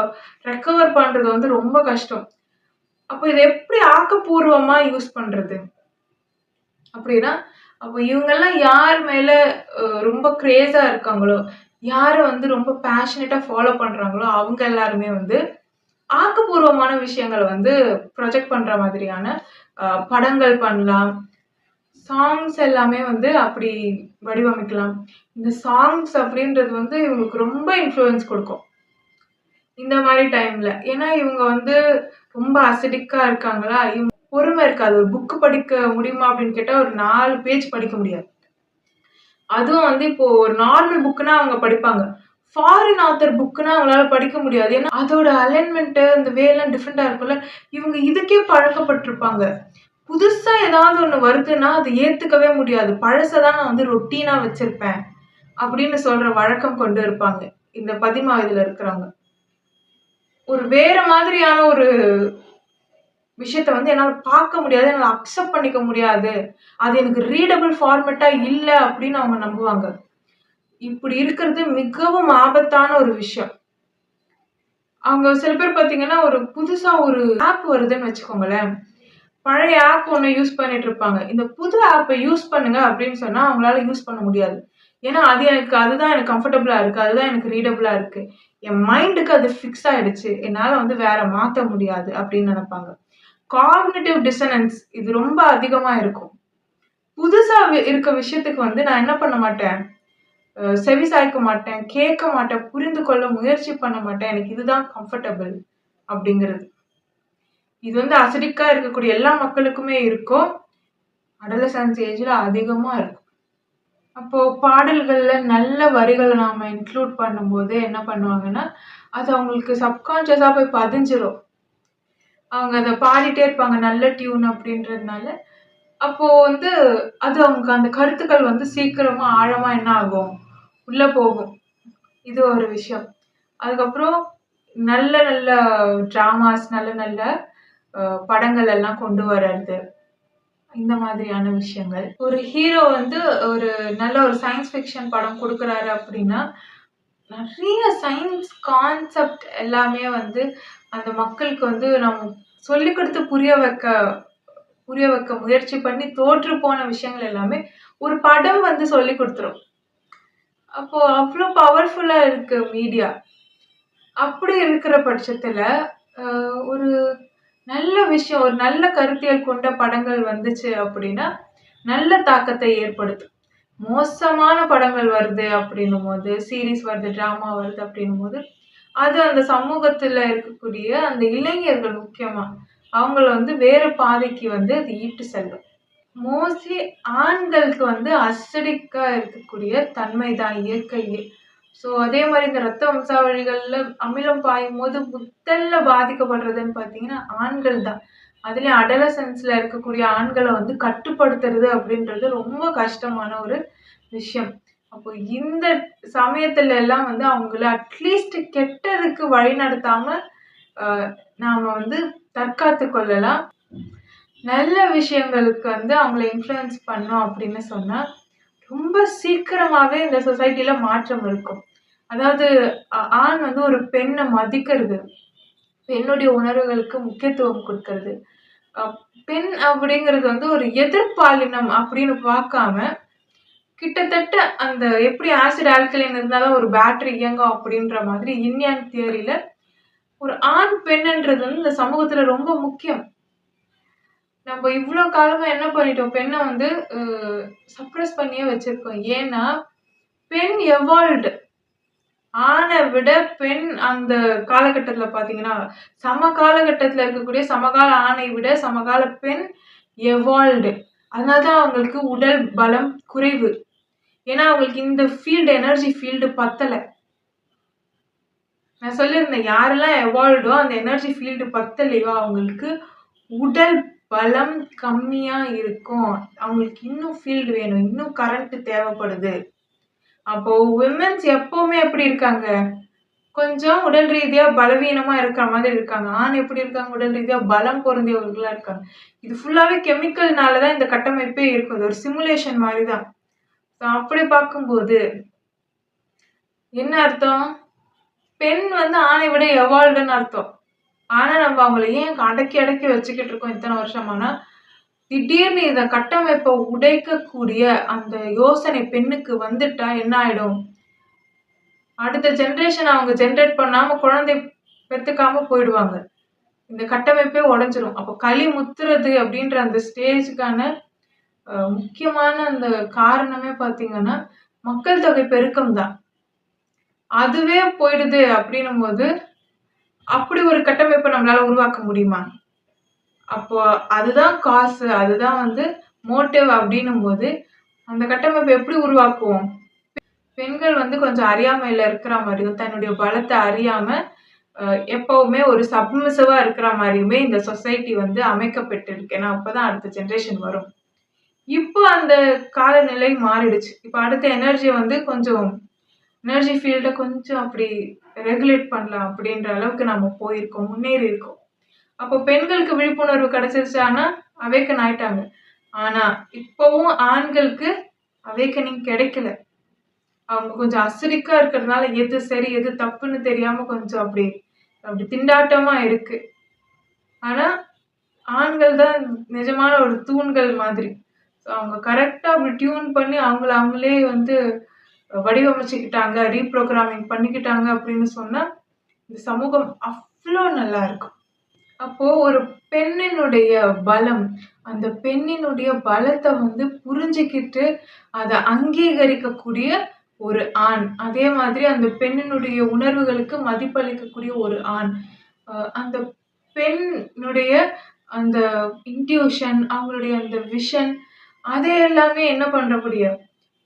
ரெக்கவர் பண்றது வந்து ரொம்ப கஷ்டம். அப்போ இதை எப்படி ஆக்கப்பூர்வமா யூஸ் பண்றது அப்படின்னா, அப்போ இவங்கெல்லாம் யார் மேல ரொம்ப கிரேஸா இருக்காங்களோ, யாரை வந்து ரொம்ப பேஷனேட்டா ஃபாலோ பண்றாங்களோ, அவங்க எல்லாருமே வந்து ஆக்கப்பூர்வமான விஷயங்களை வந்து ப்ரொஜெக்ட் பண்ற மாதிரியான படங்கள் பண்ணலாம். சாங்ஸ் எல்லாமே வந்து அப்படி வடிவமைக்கலாம். இந்த சாங்ஸ் அப்படின்றது வந்து இவங்களுக்கு ரொம்ப இன்ஃப்ளூயன்ஸ் கொடுக்கும் இந்த மாதிரி டைம்ல. ஏன்னா இவங்க வந்து ரொம்ப அசிடிக்கா இருக்காங்களா, இவங்க பொறுமை இருக்காது. ஒரு புக்கு படிக்க முடியுமா அப்படின்னு கேட்டா ஒரு 4 பேஜ் படிக்க முடியாது. அதுவும் வந்து இப்போ ஒரு நார்மல் புக்குன்னா அவங்க படிப்பாங்க. ஃபாரின் ஆத்தர் புக்குன்னா அவங்களால படிக்க முடியாது. ஏன்னா அதோட அலைன்மெண்ட் அந்த வே எல்லாம் டிஃப்ரெண்டா இருக்கும்ல. இவங்க இதுக்கே பழக்கப்பட்டிருப்பாங்க. புதுசா ஏதாவது ஒண்ணு வருதுன்னா அது ஏத்துக்கவே முடியாது. பழசதான் நான் வந்து ரொட்டீனா வச்சிருப்பேன் அப்படின்னு சொல்ற வழக்கம் கொண்டு இருப்பாங்க இந்த 10 வயதுல இருக்கிறவங்க. ஒரு வேற மாதிரியான ஒரு விஷயத்த வந்து என்னால பார்க்க முடியாது, என்னால அக்செப்ட் பண்ணிக்க முடியாது. அது எனக்கு ரீடபிள் ஃபார்மேட்டா இல்ல அப்படின்னு அவங்க நம்புவாங்க. இப்படி இருக்கிறது மிகவும் ஆபத்தான ஒரு விஷயம். அவங்க சில பேர் பார்த்தீங்கன்னா, ஒரு புதுசா ஒரு ஆப் வருதுன்னு வச்சுக்கோங்களேன். பழைய ஆப் ஒண்ணு யூஸ் பண்ணிட்டு இருப்பாங்க. இந்த புது ஆப்ப யூஸ் பண்ணுங்க அப்படின்னு சொன்னா, அவங்களால யூஸ் பண்ண முடியாது. ஏன்னா, அதுதான் எனக்கு கம்ஃபர்டபுளா இருக்கு. அதுதான் எனக்கு ரீடபிளா இருக்கு. என் மைண்டுக்கு அது ஃபிக்ஸ் ஆயிடுச்சு. என்னால வந்து வேற மாத்த முடியாது அப்படின்னு நெனைப்பாங்க. காக்னிட்டிவ் டிசனன்ஸ் இது ரொம்ப அதிகமா இருக்கும். புதுசா இருக்க விஷயத்துக்கு வந்து நான் என்ன பண்ண மாட்டேன், செவி சாய்க்க மாட்டேன், கேட்க மாட்டேன், புரிந்து கொள்ள முயற்சி பண்ண மாட்டேன். எனக்கு இதுதான் கம்ஃபர்டபிள் அப்படிங்கிறது. இது வந்து அசிடிக்கா இருக்கக்கூடிய எல்லா மக்களுக்குமே இருக்கும். அடலசன்ஸ் ஏஜ்ல அதிகமா இருக்கும். அப்போ பாடல்கள்ல நல்ல வரிகள நாம இன்க்ளூட் பண்ணும்போது என்ன பண்ணுவாங்கன்னா, அது அவங்களுக்கு சப்கான்ஷியஸா போய் பதிஞ்சிரும். அவங்க அத பாடிட்டே இருப்பாங்க. நல்ல டியூன் அப்படின்றதுனால. அப்போ வந்து அது அவங்களுக்கு அந்த கருத்துக்கள் வந்து சீக்கிரமா ஆழமா என்ன ஆகும்? உள்ள போகும். இது ஒரு விஷயம். அதுக்கப்புறம் நல்ல நல்ல ட்ராமாஸ், நல்ல நல்ல படங்கள் எல்லாம் கொண்டு வர்றது. இந்த மாதிரியான விஷயங்கள். ஒரு ஹீரோ வந்து ஒரு நல்ல ஒரு சயன்ஸ் ஃபிக்ஷன் படம் குடுக்குறாரு அப்படின்னா, நெறைய சயின்ஸ் கான்செப்ட் எல்லாமே வந்து அந்த மக்களுக்கு வந்து நம்ம சொல்லிக் குடுத்து புரிய வைக்க முயற்சி பண்ணி தோற்று போன விஷயங்கள் எல்லாமே ஒரு படம் வந்து சொல்லிக் குடுத்துரும். அப்போ அவ்ளோ பவர்ஃபுல்லா இருக்கு மீடியா. அப்படி இருக்கிற பட்சத்துல, அ ஒரு நல்ல விஷயம், ஒரு நல்ல கருத்தியல் கொண்ட படங்கள் வந்துச்சு அப்படின்னா, நல்ல தாக்கத்தை ஏற்படுத்தும். மோசமான படங்கள் வருது அப்படின்னும்போது, சீரிஸ் வருது, ட்ராமா வருது அப்படின்னும்போது, அது அந்த சமூகத்துல இருக்கக்கூடிய அந்த இளைஞர்கள் முக்கியமா, அவங்கள வந்து வேற பாதைக்கு வந்து அது ஈட்டு செல்லும். மோஸ்ட்லி ஆண்களுக்கு வந்து அசிடிக்கா இருக்கக்கூடிய தன்மை தான் இயற்கையே. ஸோ அதே மாரி இந்த ரத்த வம்சாவழிகள்ல அமிலம் பாயும்போது முதல்ல பாதிக்கப்படுறதுன்னு பார்த்தீங்கன்னா, ஆண்கள் தான். அதுலயும் அடலசன்ஸ்ல இருக்கக்கூடிய ஆண்கள வந்து கட்டுப்படுத்துறது அப்படின்றது ரொம்ப கஷ்டமான ஒரு விஷயம். அப்போ இந்த சமயத்துல எல்லாம் வந்து அவங்கள அட்லீஸ்ட் கெட்டதுக்கு வழிநடத்தாம, அ நாம வந்து தற்காத்துக் கொள்ளலாம். நல்ல விஷயங்களுக்கு வந்து அவங்கள இன்ஃப்ளூயன்ஸ் பண்ணோம் அப்படின்னு சொன்னா, ரொம்ப சீக்கிரமாவே இந்த சொசைட்டில மாற்றம் இருக்கும். அதாவது ஆண் வந்து ஒரு பெண்ண மதிக்கிறது, பெண்ணுடைய உணர்வுகளுக்கு முக்கியத்துவம் குடுக்கறது. அ பெண் அப்படிங்கிறது வந்து ஒரு எதிர்ப்பாலினம் அப்படின்னு பார்க்காம, கிட்டத்தட்ட அந்த எப்படி ஆசிட், ஆல்கலைன் இருந்தா தான் ஒரு பேட்டரி இயங்கும் அப்படின்ற மாதிரி யின் யாங் தியரில ஒரு ஆண், பெண்ணுன்றது வந்து இந்த சமூகத்துல ரொம்ப முக்கியம். நம்ம இவ்ளோ காலமா என்ன பண்ணிட்டோம்? பெண்ண வந்து அ சப்ரஸ் பண்ணியே வச்சிருக்கோம். ஏன்னா, பெண் எவால்வ்ட். ஆண விட பெண் அந்த காலகட்டத்தில பார்த்தீங்கன்னா, காலகட்டத்தில இருக்கக்கூடிய சமகால ஆணை விட சமகால பெண் எவால்வ்டு. அதனால தான் அவங்களுக்கு உடல் பலம் குறைவு. ஏன்னா, அவங்களுக்கு இந்த எனர்ஜி ஃபீல்டு பத்தல. நான் சொல்லியிருந்தேன். யாரெல்லாம் எவால்வ்டோ அந்த எனர்ஜி ஃபீல்டு பத்தலையோ, அவங்களுக்கு உடல் பலம் கம்மியா இருக்கும். அவங்களுக்கு இன்னும் ஃபீல்டு வேணும். இன்னும் கரண்ட் தேவைப்படுது. அப்போ விமென்ஸ் எப்பவுமே எப்படி இருக்காங்க? கொஞ்சம் உடல் ரீதியா பலவீனமா இருக்கிற மாதிரி இருக்காங்க. ஆண் எப்படி இருக்காங்க? உடல் ரீதியா பலம் பொருந்தியவர்களா இருக்காங்க. இது ஃபுல்லாவே கெமிக்கல்னால தான் இந்த கட்டமைப்பே இருக்கும். இது ஒரு சிமுலேஷன் மாரி தான். அப்படி பார்க்கும்போது என்ன அர்த்தம்? பெண் வந்து ஆணை விட எவால்வ்டுன்னு அர்த்தம். ஆனா நம்ம அவங்கள ஏன் அடக்கி அடக்கி வச்சுக்கிட்டு இருக்கோம் இத்தன வருஷமானா, திடீர்னு இத கட்டமைப்ப உடைக்கக்கூடிய அந்த யோசனை பெண்ணுக்கு வந்துட்டா என்ன ஆயிடும்? அடுத்த ஜெனரேஷன் அவங்க ஜெனரேட் பண்ணாம குழந்தை பெத்துக்காம போயிடுவாங்க. இந்த கட்டமைப்பே உடைஞ்சிரும். அப்போ களி முத்துறது அப்படின்ற அந்த ஸ்டேஜ்க்கான முக்கியமான அந்த காரணமே பார்த்தீங்கன்னா, மக்கள் தொகை பெருக்கம் தான். அதுவே போயிடுது அப்படின்னும்போது, அப்படி ஒரு கட்டமைப்ப நம்மளால உருவாக்க முடியுமா? அப்போ அதுதான் காசு, அதுதான் வந்து மோட்டிவ் அப்படின்னும்போது, அந்த கட்டமைப்ப எப்படி உருவாக்குவோம்? பெண்கள் வந்து கொஞ்சம் அறியாமையில இருக்கிற மாரியும், தன்னுடைய பலத்த அறியாம, எப்பவுமே ஒரு சப்மிசிவா இருக்கிற மாரியுமே இந்த சொசைட்டி வந்து அமைக்கப்பட்டிருக்கு. ஏன்னா, அப்பதான் அடுத்த ஜெனரேஷன் வரும். இப்போ அந்த காலநிலை மாறிடுச்சு. இப்ப அடுத்த எனர்ஜிய வந்து கொஞ்சம் எனர்ஜி ஃபீல்ட கொஞ்சம் அப்படி ரெகுலேட் பண்ணலாம் அப்படின்ற அளவுக்கு நம்ம போயிருக்கோம், முன்னேறி இருக்கோம். அப்போ பெண்களுக்கு விழிப்புணர்வு கிடைச்சிருச்சானா அவேக்கன் ஆயிட்டாங்க. ஆனா இப்பவும் ஆண்களுக்கு அவேக்கனிங் கிடைக்கல. அவங்க கொஞ்சம் அசரிக்கா இருக்கிறதுனால எது சரி எது தப்புன்னு தெரியாம கொஞ்சம் அப்படி அப்படி திண்டாட்டமா இருக்கு. ஆனா ஆண்கள் தான் நிஜமான ஒரு தூண்கள் மாதிரி. அவங்க கரெக்டா அப்படி டியூன் பண்ணி அவங்கள அவங்களே வந்து வடிவமைச்சுக்கிட்டாங்க, ரீப்ரோகிராமிங் பண்ணிக்கிட்டாங்க அப்படின்னு சொன்னா இந்த சமூகம் அவ்வளோ நல்லா இருக்கும். அப்போ ஒரு பெண்ணினுடைய பலம், அந்த பெண்ணினுடைய பலத்தை வந்து புரிஞ்சுக்கிட்டு அதை அங்கீகரிக்கக்கூடிய ஒரு ஆண், அதே மாதிரி அந்த பெண்ணினுடைய உணர்வுகளுக்கு மதிப்பளிக்கக்கூடிய ஒரு ஆண், அந்த பெண்ணுடைய அந்த இன்ட்யூஷன், அவங்களுடைய அந்த விஷன், அதை எல்லாமே என்ன பண்றக்கூடிய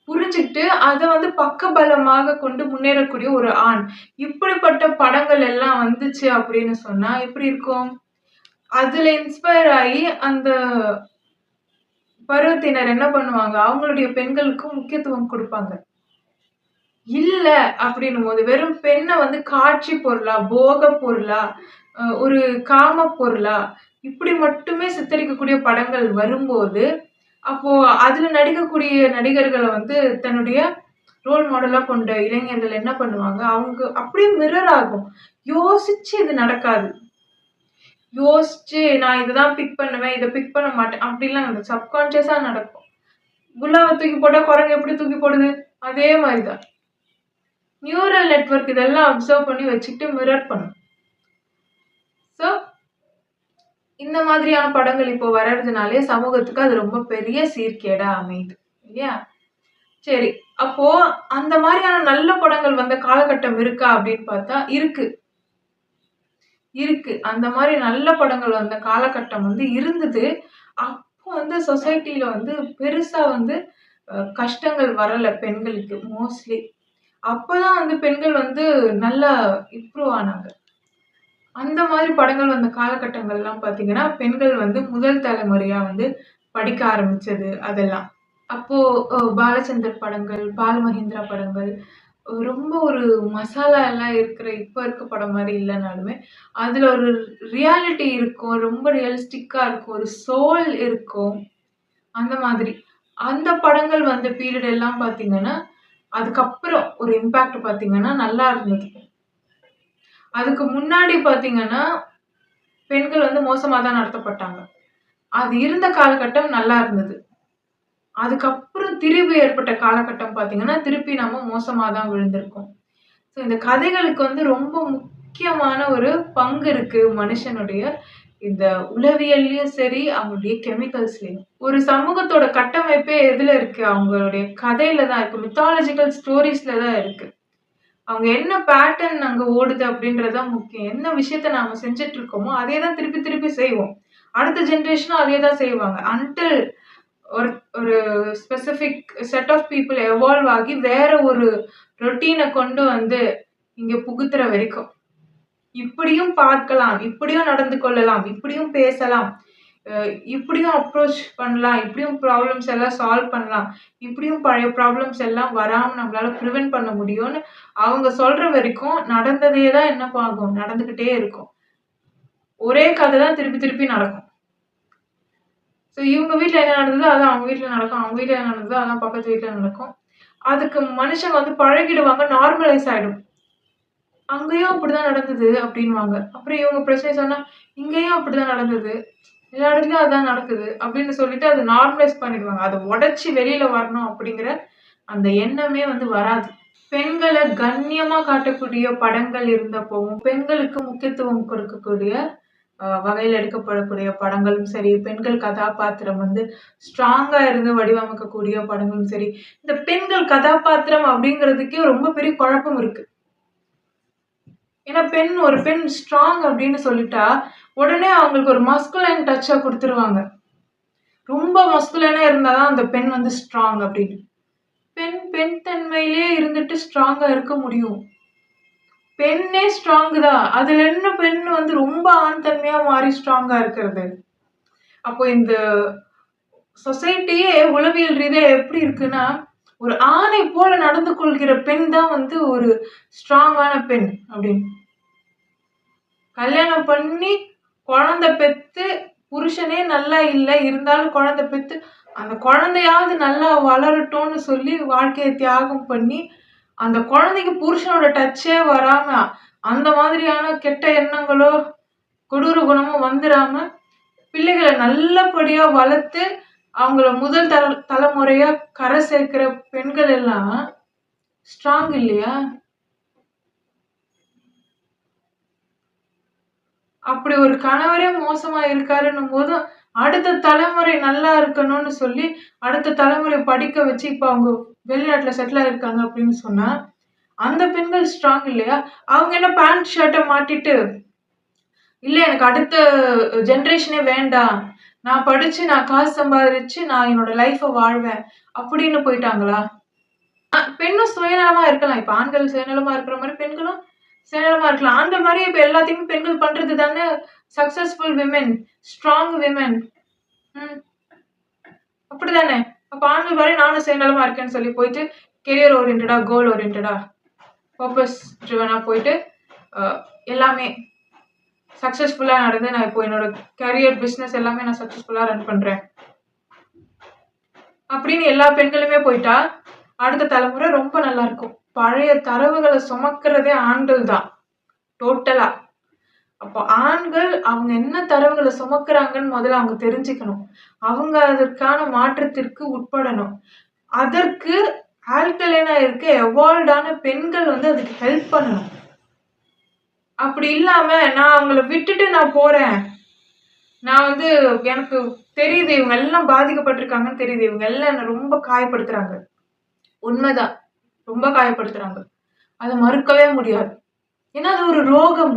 புரிஞ்சுக்கிட்டு அதை வந்து பக்கபலமாக கொண்டு முன்னேறக்கூடிய ஒரு ஆண். இப்படிப்பட்ட படங்கள் எல்லாம் வந்துச்சு அப்படின்னு சொன்னா எப்படி இருக்கும்? அதுல இன்ஸ்பயர் ஆகி அந்த பருவத்தினர் என்ன பண்ணுவாங்க? அவங்களுடைய பெண்களுக்கு முக்கியத்துவம் கொடுப்பாங்க. இல்ல அப்படின்னும் போது வெறும் பெண்ணை வந்து காட்சி பொருளா, போக பொருளா, ஒரு காம பொருளா இப்படி மட்டுமே சித்தரிக்கக்கூடிய படங்கள் வரும்போது, அப்போ அதுல நடிக்கக்கூடிய நடிகர்களை வந்து தன்னுடைய ரோல் மாடலா கொண்ட இளைஞர்கள் என்ன பண்ணுவாங்க? அவங்க அப்படியே மிரர் ஆகும். யோசிச்சு இது நடக்காது. யோசிச்சு நான் இதுதான் பிக் பண்ணுவேன், இதை பிக் பண்ண மாட்டேன் அப்படிலாம் அந்த சப்கான்ஷியஸா நடக்கும். குல்லாவை தூக்கி போட்டா குரங்கு எப்படி தூக்கி போடுது? அதே மாதிரிதான். நியூரல் நெட்வொர்க் இதெல்லாம் அப்சர்வ் பண்ணி வச்சுக்கிட்டு மிரர் பண்ணும். ஸோ இந்த மாதிரியான படங்கள் இப்போ வர்றதுனாலே சமூகத்துக்கு அது ரொம்ப பெரிய சீர்கேடா அமையுது இல்லையா? சரி, அப்போ அந்த மாதிரியான நல்ல படங்கள் வந்த காலகட்டம் இருக்கா அப்படின்னு பார்த்தா இருக்கு. இருக்கு. அந்த மாதிரி நல்ல படங்கள் வந்த காலகட்டம் வந்து இருந்தது. அப்போ வந்து சொசைட்டில வந்து பெருசா வந்து கஷ்டங்கள் வரல பெண்களுக்கு மோஸ்ட்லி. அப்பதான் வந்து பெண்கள் வந்து நல்லா இம்ப்ரூவ் ஆனாங்க. அந்த மாதிரி படங்கள் வந்த காலகட்டங்கள்லாம் பார்த்தீங்கன்னா, பெண்கள் வந்து முதல் தலைமுறையா வந்து படிக்க ஆரம்பிச்சது அதெல்லாம். அப்போ பாலச்சந்தர் படங்கள், பாலுமகேந்திரா படங்கள், ரொம்ப ஒரு மசாலா எல்லாம் இருக்கிற இப்ப இருக்க படம் மாரி இல்லனாலுமே, அதுல ஒரு ரியாலிட்டி இருக்கும். ரொம்ப ரியலிஸ்டிக்கா இருக்கும். ஒரு சோல் இருக்கும். அந்த மாதிரி. அந்த படங்கள் வந்த பீரியட் எல்லாம் பார்த்தீங்கன்னா, அதுக்கப்புறம் ஒரு இம்பாக்ட் பார்த்தீங்கன்னா நல்லா இருந்தது. அதுக்கு முன்னாடி பார்த்தீங்கன்னா, பெண்கள் வந்து மோசமா தான் நடத்தப்பட்டாங்க. அது இருந்த காலகட்டம் நல்லா இருந்தது. அதுக்கப்புறம் திரிபு ஏற்பட்ட காலகட்டம் பார்த்தீங்கன்னா, திருப்பி நம்ம மோசமா தான் விழுந்திருக்கோம். ஸோ இந்த கதைகளுக்கு வந்து ரொம்ப முக்கியமான ஒரு பங்கு இருக்கு மனுஷனுடைய இந்த உளவியல்லயும் சரி, அவங்களுடைய கெமிக்கல்ஸ்லயும். ஒரு சமூகத்தோட கட்டமைப்பே எதுல இருக்கு? அவங்களுடைய கதையில தான் இருக்கு. மித்தாலஜிக்கல் ஸ்டோரீஸ்ல தான் இருக்கு. அவங்க என்ன பேட்டர்ன் அங்க ஓடுது அப்படின்றது தான் முக்கியம். என்ன விஷயத்த நாம செஞ்சுட்டு இருக்கோமோ, அதே தான் திருப்பி திருப்பி செய்வோம். அடுத்த ஜெனரேஷனும் அதே தான் செய்வாங்க. அன்டில் ஒரு ஒரு specific set of people evolve ஆகி வேற ஒரு ரொட்டீனை கொண்டு வந்து இங்க புகுத்துற வரைக்கும். இப்படியும் பார்க்கலாம், இப்படியும் நடந்து கொள்ளலாம், இப்படியும் பேசலாம், இப்படியும் அப்ரோச் பண்ணலாம், இப்படியும் ப்ராப்ளம்ஸ் எல்லாம் சால்வ் பண்ணலாம், இப்படியும் பழைய ப்ராப்ளம்ஸ் எல்லாம் வராம நம்மளால ப்ரிவென்ட் பண்ண முடியும்னு அவங்க சொல்ற வரைக்கும் நடந்ததே தான் என்ன ஆகும்? நடந்துகிட்டே இருக்கும். ஒரே கதை தான் திருப்பி திருப்பி நடக்கும். ஸோ இவங்க வீட்ல என்ன நடந்ததோ அதான் அவங்க வீட்ல நடக்கும். அவங்க வீட்ல என்ன நடந்ததோ அதான் பக்கத்து வீட்ல நடக்கும். அதுக்கு மனுஷங்க வந்து பழகிடுவாங்க. நார்மலைஸ் ஆயிடும். அங்கேயும் அப்படிதான் நடந்தது அப்படின்னுவாங்க. அப்புறம் இவங்க பிரச்சனை சொன்னா, இங்கேயும் அப்படிதான் நடந்தது. எல்லா இடத்துலயும் அதான் நடக்குது அப்படின்னு சொல்லிட்டு அத நார்மலைஸ் பண்ணிடுவாங்க. அத உடைச்சு வெளியில வரணும் அப்படிங்கிற அந்த எண்ணமே வந்து வராது. பெண்கள கண்ணியமா காட்டக்கூடிய படங்கள் இருந்தப்பவும், பெண்களுக்கு முக்கியத்துவம் கொடுக்கக்கூடிய வகையில எடுக்கப்படக்கூடிய படங்களும் சரி, பெண்கள் கதாபாத்திரம் வந்து ஸ்ட்ராங்கா இருந்து வடிவமைக்கக்கூடிய படங்களும் சரி, இந்த பெண்கள் கதாபாத்திரம் அப்படிங்கிறதுக்கே ரொம்ப பெரிய குழப்பம் இருக்கு. ஏன்னா ஒரு பெண் ஸ்ட்ராங் அப்படின்னு சொல்லிட்டா, உடனே அவங்களுக்கு ஒரு மஸ்குலைன் டச்சா குடுத்துருவாங்க. ரொம்ப மஸ்குலைனா இருந்தா தான் அந்த பெண் வந்து ஸ்ட்ராங் அப்படின்னு. பெண் தன்மையிலே இருந்துட்டு ஸ்ட்ராங்கா இருக்க முடியும். பெண்ணே ஸ்ட்ராங் தான். அதுல என்ன பெண் வந்து ரொம்ப ஆண் தன்மையா மாறி ஸ்ட்ராங்கா இருக்கிறது? அப்போ இந்த சொசைட்டியே உளவியல் ரீதியா எப்படி இருக்குன்னா, ஒரு ஆணை போல நடந்து கொள்கிற பெண் தான் வந்து ஒரு ஸ்ட்ராங்கான பெண் அப்படின்னு. கல்யாணம் பண்ணி குழந்தை பெத்து புருஷனே நல்லா இல்லை இருந்தாலும் குழந்தை பெத்து அந்த குழந்தையாவது நல்லா வளரட்டும்னு சொல்லி வாழ்க்கையை தியாகம் பண்ணி அந்த குழந்தைக்கு புருஷனோட டச்சே வராம அந்த மாதிரியான கெட்ட எண்ணங்களோ கொடூர குணமோ வந்துடாம பிள்ளைகளை நல்லபடியா வளர்த்து அவங்கள முதல் தலைமுறையா கரை சேர்க்கிற பெண்கள் எல்லாம் ஸ்ட்ராங் இல்லையா? அப்படி ஒரு கணவரே மோசமா இருக்காருன்னும் போது அடுத்த தலைமுறை நல்லா இருக்கணும்னு சொல்லி அடுத்த தலைமுறை படிக்க வச்சு இப்ப அவங்க வெளிநாட்டுல செட்டில் ஆயிருக்காங்க அப்படின்னு சொன்னா அந்த பெண்கள் ஸ்ட்ராங் இல்லையா? அவங்க என்ன பேண்ட் ஷர்ட்டை மாட்டிட்டு இல்ல எனக்கு அடுத்த ஜென்ரேஷனே வேண்டாம், நான் படிச்சு நான் காசு சம்பாதிச்சு நான் என்னோட லைஃபை வாழ்வேன் அப்படின்னு போயிட்டாங்களா? பெண்ணும் சுயநலமா இருக்கலாம். இப்ப ஆண்கள் சுயநலமா இருக்கிற மாதிரி பெண்களும் சுயநலமா இருக்கலாம். ஆண்கள் மாதிரி இப்ப எல்லாத்தையுமே பெண்கள் பண்றது தானே சக்சஸ்ஃபுல் விமென், ஸ்ட்ராங் விமென். அப்படிதானே? அப்ப ஆண்கள் மாதிரி நானும் சுயநலமா இருக்கேன்னு சொல்லி போயிட்டு கெரியர் ஓரியன்டா, கோல் ஓரியன்டா, பர்பஸ் ட்ரிவனா போயிட்டு எல்லாமே சக்சஸ்ஃபுல்லா நடந்து நான் இப்போ என்னோட கரியர் பிசினஸ் எல்லாமே நான் சக்சஸ்ஃபுல்லா ரன் பண்றேன் அப்படின்னு எல்லா பெண்களுமே போயிட்டா அடுத்த தலைமுறை ரொம்ப நல்லா இருக்கும். பழைய தரவுகளை சுமக்கிறதே ஆண்கள் தான் டோட்டலா. அப்போ ஆண்கள் அவங்க என்ன தரவுகளை சுமக்கிறாங்கன்னு முதல்ல அவங்க தெரிஞ்சுக்கணும். அவங்க அதற்கான மாற்றத்திற்கு உட்படணும். அதற்கு ஆல்கலைனா இருக்க எவால்வ்டான பெண்கள் வந்து அதுக்கு ஹெல்ப் பண்ணணும். அப்படி இல்லாம நான் அவங்கள விட்டுட்டு நான் போறேன், நான் வந்து எனக்கு தெரியுது இவங்க எல்லாம் பாதிக்கப்பட்டிருக்காங்கன்னு தெரியுது, இவங்க எல்லாம் என்ன ரொம்ப காயப்படுத்துறாங்க, உண்மைதான் ரொம்ப காயப்படுத்துறாங்க, அதை மறுக்கவே முடியாது. ஏன்னா அது ஒரு ரோகம்,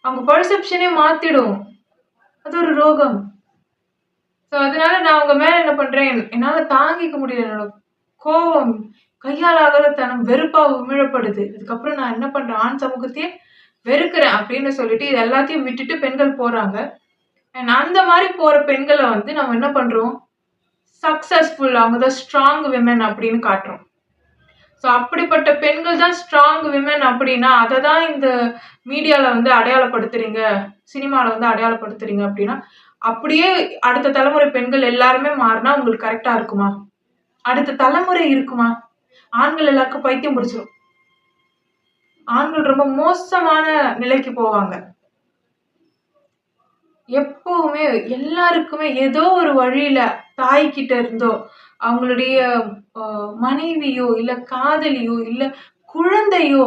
அவங்க பர்செப்ஷனே மாத்திடும், அது ஒரு ரோகம். ஸோ அதனால நான் அவங்க மேல என்ன பண்றேன், என்னால தாங்கிக்க முடியல, என்னோட கோபம் கையாலாகிற தனம் வெறுப்பா உமிழப்படுது. இதுக்கப்புறம் நான் என்ன பண்றேன், ஆண் சமூகத்தையே வெறுக்கிறேன் அப்படின்னு சொல்லிட்டு இது எல்லாத்தையும் விட்டுட்டு பெண்கள் போறாங்க. அண்ட் அந்த மாதிரி போற பெண்களை வந்து நம்ம என்ன பண்றோம், சக்சஸ்ஃபுல், அவங்க தான் ஸ்ட்ராங் விமன் அப்படின்னு காட்டுறோம். ஸோ அப்படிப்பட்ட பெண்கள் தான் ஸ்ட்ராங் விமன் அப்படின்னா அதை தான் இந்த மீடியாவில் வந்து அடையாளப்படுத்துறீங்க, சினிமாவில் வந்து அடையாளப்படுத்துறீங்க அப்படின்னா அப்படியே அடுத்த தலைமுறை பெண்கள் எல்லாருமே மாறினா உங்களுக்கு கரெக்டாக இருக்குமா? அடுத்த தலைமுறை இருக்குமா? ஆண்கள் எல்லாருக்கும் பைத்தியம் பிடிச்சிடும். ஆண்கள் ரொம்ப மோசமான நிலைக்கு போவாங்க. எப்பவுமே எல்லாருக்குமே ஏதோ ஒரு வழியில தாய்கிட்ட இருந்தோ அவங்களுடைய மனைவியோ இல்ல காதலியோ இல்ல குழந்தையோ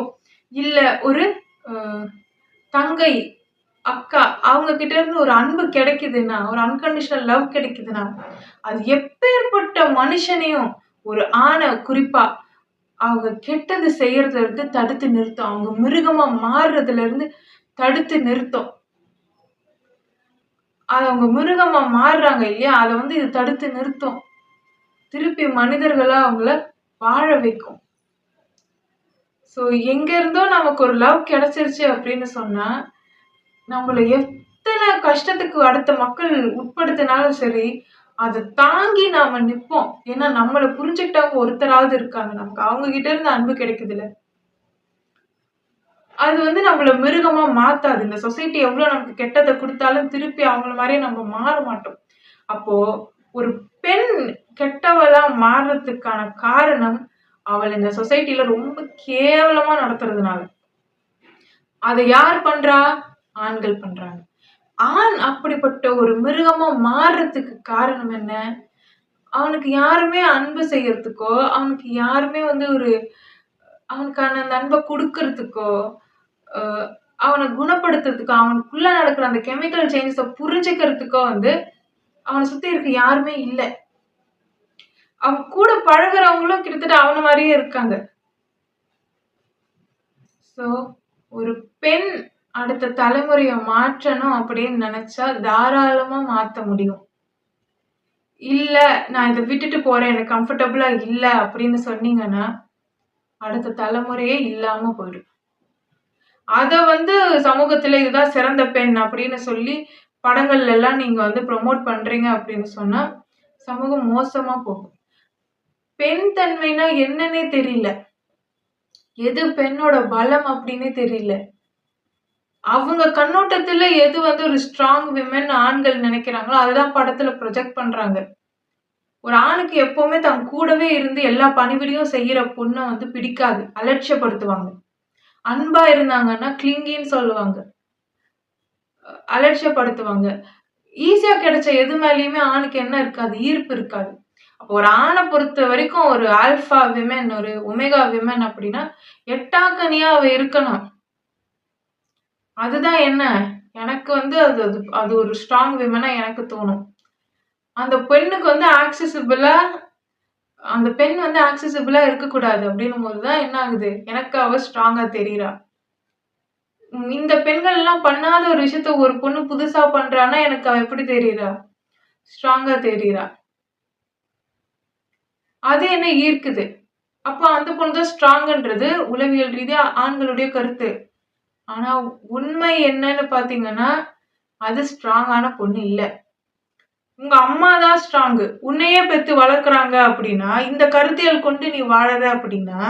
இல்ல ஒரு தங்கை அக்கா அவங்க கிட்ட இருந்து ஒரு அன்பு கிடைக்குதுன்னா, ஒரு அன்கண்டிஷனல் லவ் கிடைக்குதுன்னா அது எப்பேற்பட்ட மனுஷனையும் ஒரு ஆணை குறிப்பா அவங்க கெட்டது செய்யறதுல இருந்து தடுத்து நிறுத்தும். அவங்க மிருகமா மாறுறதுல இருந்து தடுத்து நிறுத்தும். அது அவங்க மிருகமா மாறுறாங்க இல்லையா, அதை வந்து இது தடுத்து நிறுத்தும். திருப்பி மனிதர்களா அவங்கள வாழ வைக்கும். ஸோ எங்க இருந்தோ நமக்கு ஒரு லவ் கிடைச்சிருச்சு அப்படின்னு சொன்னா நம்மள எத்தனை கஷ்டத்துக்கு அடுத்த மக்கள் உட்படுத்தினாலும் சரி அதை தாங்கி நாம நிற்போம். ஏன்னா நம்மளை புரிஞ்சுக்கிட்டவங்க ஒருத்தராவது இருக்காங்க, நமக்கு அவங்க கிட்ட இருந்து அன்பு கிடைக்குதுல்ல. அது வந்து நம்மள மிருகமா மாத்தாது. இந்த சொசைட்டி எவ்வளவு நமக்கு கெட்டதை கொடுத்தாலும் திருப்பி அவங்கள மாதிரியே நம்ம மாற மாட்டோம். அப்போ ஒரு பெண் கெட்டவளா மாறுறதுக்கான காரணம் அவள் இந்த சொசைட்டில ரொம்ப கேவலமா நடத்துறதுனால. அதை யார் பண்றா? ஆண்கள் பண்றாங்க. ஆண் அப்படிப்பட்ட ஒரு மிருகமா மாறுறதுக்கு காரணம் என்ன? அவனுக்கு யாருமே அன்பு செய்யறதுக்கோ அவனுக்கு யாருமே வந்து ஒரு அவனுக்கான அந்த அன்பை கொடுக்கறதுக்கோ அவனை குணப்படுத்துறதுக்கோ அவனுக்குள்ள நடக்கிற அந்த கெமிக்கல் சேஞ்சஸை புரிஞ்சுக்கிறதுக்கோ வந்து அவனை சுத்தி இருக்க யாருமே இல்லை. அவன் கூட பழகுறவங்களும் கிட்டத்தட்ட அவன மாதிரியே இருக்காங்க. ஸோ ஒரு பெண் அடுத்த தலைமுறையை மாற்றணும் அப்படின்னு நினைச்சா தாராளமா மாத்த முடியும். இல்ல நான் இதை விட்டுட்டு போறேன், எனக்கு கம்ஃபர்டபுளா இல்ல அப்படின்னு சொன்னீங்கன்னா அடுத்த தலைமுறையே இல்லாம போயிடும். அத வந்து சமூகத்துல இதுதான் சிறந்த பெண் அப்படின்னு சொல்லி படங்கள்ல எல்லாம் நீங்க வந்து ப்ரொமோட் பண்றீங்க அப்படின்னு சொன்னா சமூகம் மோசமா போகும். பெண் தன்மைனா என்னன்னே தெரியல, எது பெண்ணோட பலம் அப்படின்னே தெரியல. அவங்க கண்ணோட்டத்துல எது வந்து ஒரு ஸ்ட்ராங் விமன் ஆண்கள் நினைக்கிறாங்களோ, அதுதான் படத்துல ப்ரொஜெக்ட் பண்றாங்க. ஒரு ஆணுக்கு எப்பவுமே தன் கூடவே இருந்து எல்லா பணிவிடையும் செய்யற பொண்ண வந்து பிடிக்காது. அலட்சியப்படுத்துவாங்க. அன்பா இருந்தாங்கன்னா கிளிங்கின்னு சொல்லுவாங்க. அலட்சியப்படுத்துவாங்க. ஈஸியா கிடைச்ச எது மேலயுமே ஆணுக்கு என்ன இருக்காது? ஈர்ப்பு இருக்காது. அப்போ ஒரு ஆண பொறுத்தவரைக்கும் ஒரு ஆல்ஃபா விமன், ஒரு ஒமேகா விமன் அப்படின்னா, எட்டாக்கனியா அவ இருக்கணும். அதுதான் என்ன? எனக்கு வந்து அது அது அது ஒரு ஸ்ட்ராங் விமனா எனக்கு தோணும். அந்த பெண்ணுக்கு வந்து அந்த பெண் வந்து ஆக்சஸிபிளா இருக்கக்கூடாது அப்படின்னும்போது தான் என்ன ஆகுது? எனக்கு அவ ஸ்ட்ராங்கா தெரியிறா. இந்த பெண்கள்லாம் பண்ணாத ஒரு விஷயத்த ஒரு பொண்ணு புதுசா பண்றான்னா, எனக்கு அவ எப்படி தெரியிறா? ஸ்ட்ராங்கா தெரியிறா. அது என்ன ஈர்க்குது. அப்ப அந்த பொண்ணு தான் ஸ்ட்ராங்ன்றது உளவியல் ரீதியா ஆண்களுடைய கருத்து. ஆனா உண்மை என்னன்னு பார்த்தீங்கன்னா, அது ஸ்ட்ராங்கான பொண்ணு இல்ல. உங்க அம்மா தான் ஸ்ட்ராங்கு. உன்னையே பெத்து வளர்க்குறாங்க அப்படின்னா, இந்த கருத்தியல் கொண்டு நீ வாழற அப்படின்னா,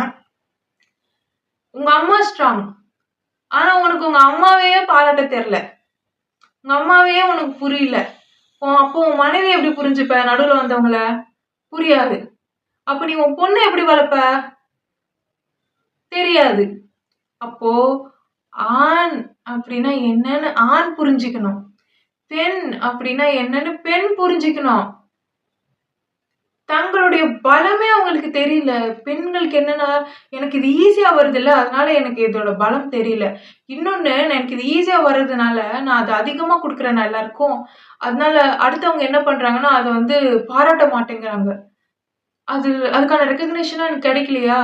உங்க அம்மா ஸ்ட்ராங். ஆனா உனக்கு உங்க அம்மாவையே பாராட்ட தெரியல. உங்க அம்மாவையே உனக்கு புரியல. அப்போ உன் மனைவிய எப்படி புரிஞ்சுப்ப நடுவுல வந்தவங்கள? புரியாது. அப்ப நீ உன் பொண்ண எப்படி வளர்ப்ப? தெரியாது. அப்போ ஆண் அப்படின்னா என்னன்னு ஆண் புரிஞ்சுக்கணும். பெண் அப்படின்னா என்னன்னு பெண் புரிஞ்சுக்கணும். தங்களுடைய பலமே அவங்களுக்கு தெரியல. பெண்களுக்கு என்னன்னா, எனக்கு இது ஈஸியா வருதுல்ல, அதனால எனக்கு இதோட பலம் தெரியல. இன்னொன்னு எனக்கு இது ஈஸியா வர்றதுனால, நான் அத அதிகமா குடுக்குறேனா எல்லாருக்கும். அதனால அடுத்தவங்க என்ன பண்றாங்கன்னா, அத வந்து பாராட்ட மாட்டேங்கிறாங்க. அதுக்கான ரெகக்னிஷனும் எனக்கு கிடைக்கலையா?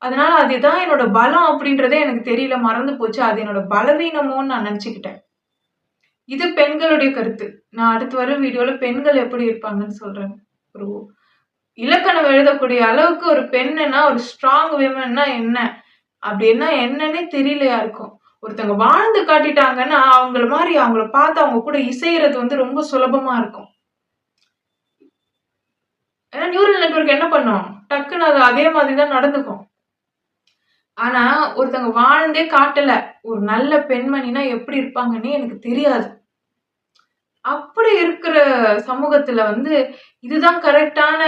அதனால அதுதான் என்னோட பலம் அப்படின்றதே எனக்கு தெரியல. மறந்து போச்சு. அது என்னோட பலவீனமோன்னு நான் நெனச்சுக்கிட்டேன். இது பெண்களுடைய கருத்து. நான் அடுத்து வர வீடியோல பெண்கள் எப்படி இருப்பாங்கன்னு சொல்றேன். ஒரு இலக்கணம் எழுதக்கூடிய அளவுக்கு ஒரு பெண்ணுன்னா, ஒரு ஸ்ட்ராங் விமன்னா என்ன? அப்படின்னா என்னன்னே தெரியல யாருக்கும். ஒருத்தவங்க வாழ்ந்து காட்டிட்டாங்கன்னா, அவங்கள பார்த்து அவங்க கூட இசையறது வந்து ரொம்ப சுலபமா இருக்கும். ஏன்னா நியூரல் நெட்வொர்க் என்ன பண்ணும்? டக்குன்னு அது அதே மாதிரி தான் நடந்துக்கும். ஆனா, ஒருத்தவங்க வாழ்ந்தே காட்டல. ஒரு நல்ல பெண்மணினா எப்படி இருப்பாங்கன்னே எனக்கு தெரியாது. அப்படி இருக்கிற சமூகத்துல வந்து, இதுதான் கரெக்ட்டான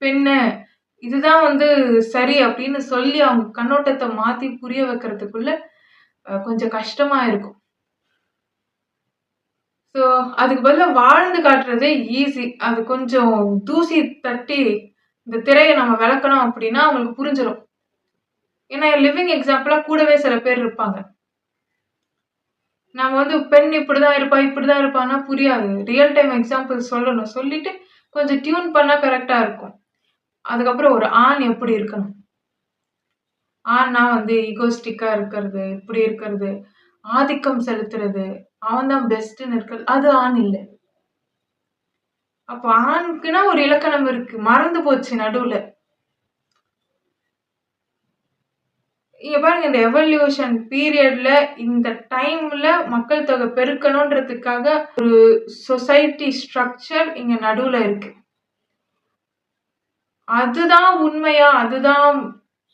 பெண்ணு. இதுதான் வந்து சரி அப்படின்னு சொல்லி அவங்க கண்ணோட்டத்த மாத்தி புரிய வைக்கிறதுக்குள்ள கொஞ்சம் கஷ்டமா இருக்கும். ஸோ, அதுக்கு பதிலா வாழ்ந்து காட்டுறதே ஈஸி. அது கொஞ்சம் தூசி தட்டி, இந்த திரைய நம்ம விலக்கணும் அப்படின்னா அவங்களுக்கு புரிஞ்சிரும். ஏன்னா லிவிங் எக்ஸாம்பிளா கூடவே சில பேர் இருப்பாங்க. நம்ம வந்து பெண் இப்படிதான் இருப்பா, இப்படிதான் இருப்பான்னா புரியாது. ரியல் டைம் எக்ஸாம்பிள் சொல்லணும். சொல்லிட்டு கொஞ்சம் டியூன் பண்ணா கரெக்ட்டா இருக்கும். அதுக்கப்புறம் ஒரு ஆண் எப்படி இருக்கணும்? ஆண்னா வந்து ஈகோஸ்டிக்கா இருக்கிறது, இப்படி இருக்கிறது, ஆதிக்கம் செலுத்துறது, அவன் தான் பெஸ்ட்ன்னு இருக்கிறது, அது ஆண் இல்ல. அப்ப ஆணுக்குன்னா ஒரு இலக்கணம் இருக்கு. மறந்து போச்சு நடுவுல. இங்க பாருங்க இந்த எவல்யூஷன் பீரியட்ல இந்த டைம்ல மக்கள் தொகை பெருக்கணுன்றதுக்காக ஒரு சொசைட்டி ஸ்ட்ரக்சர் இங்க நடுவுல இருக்கு. அதுதான் உண்மையா? அதுதான்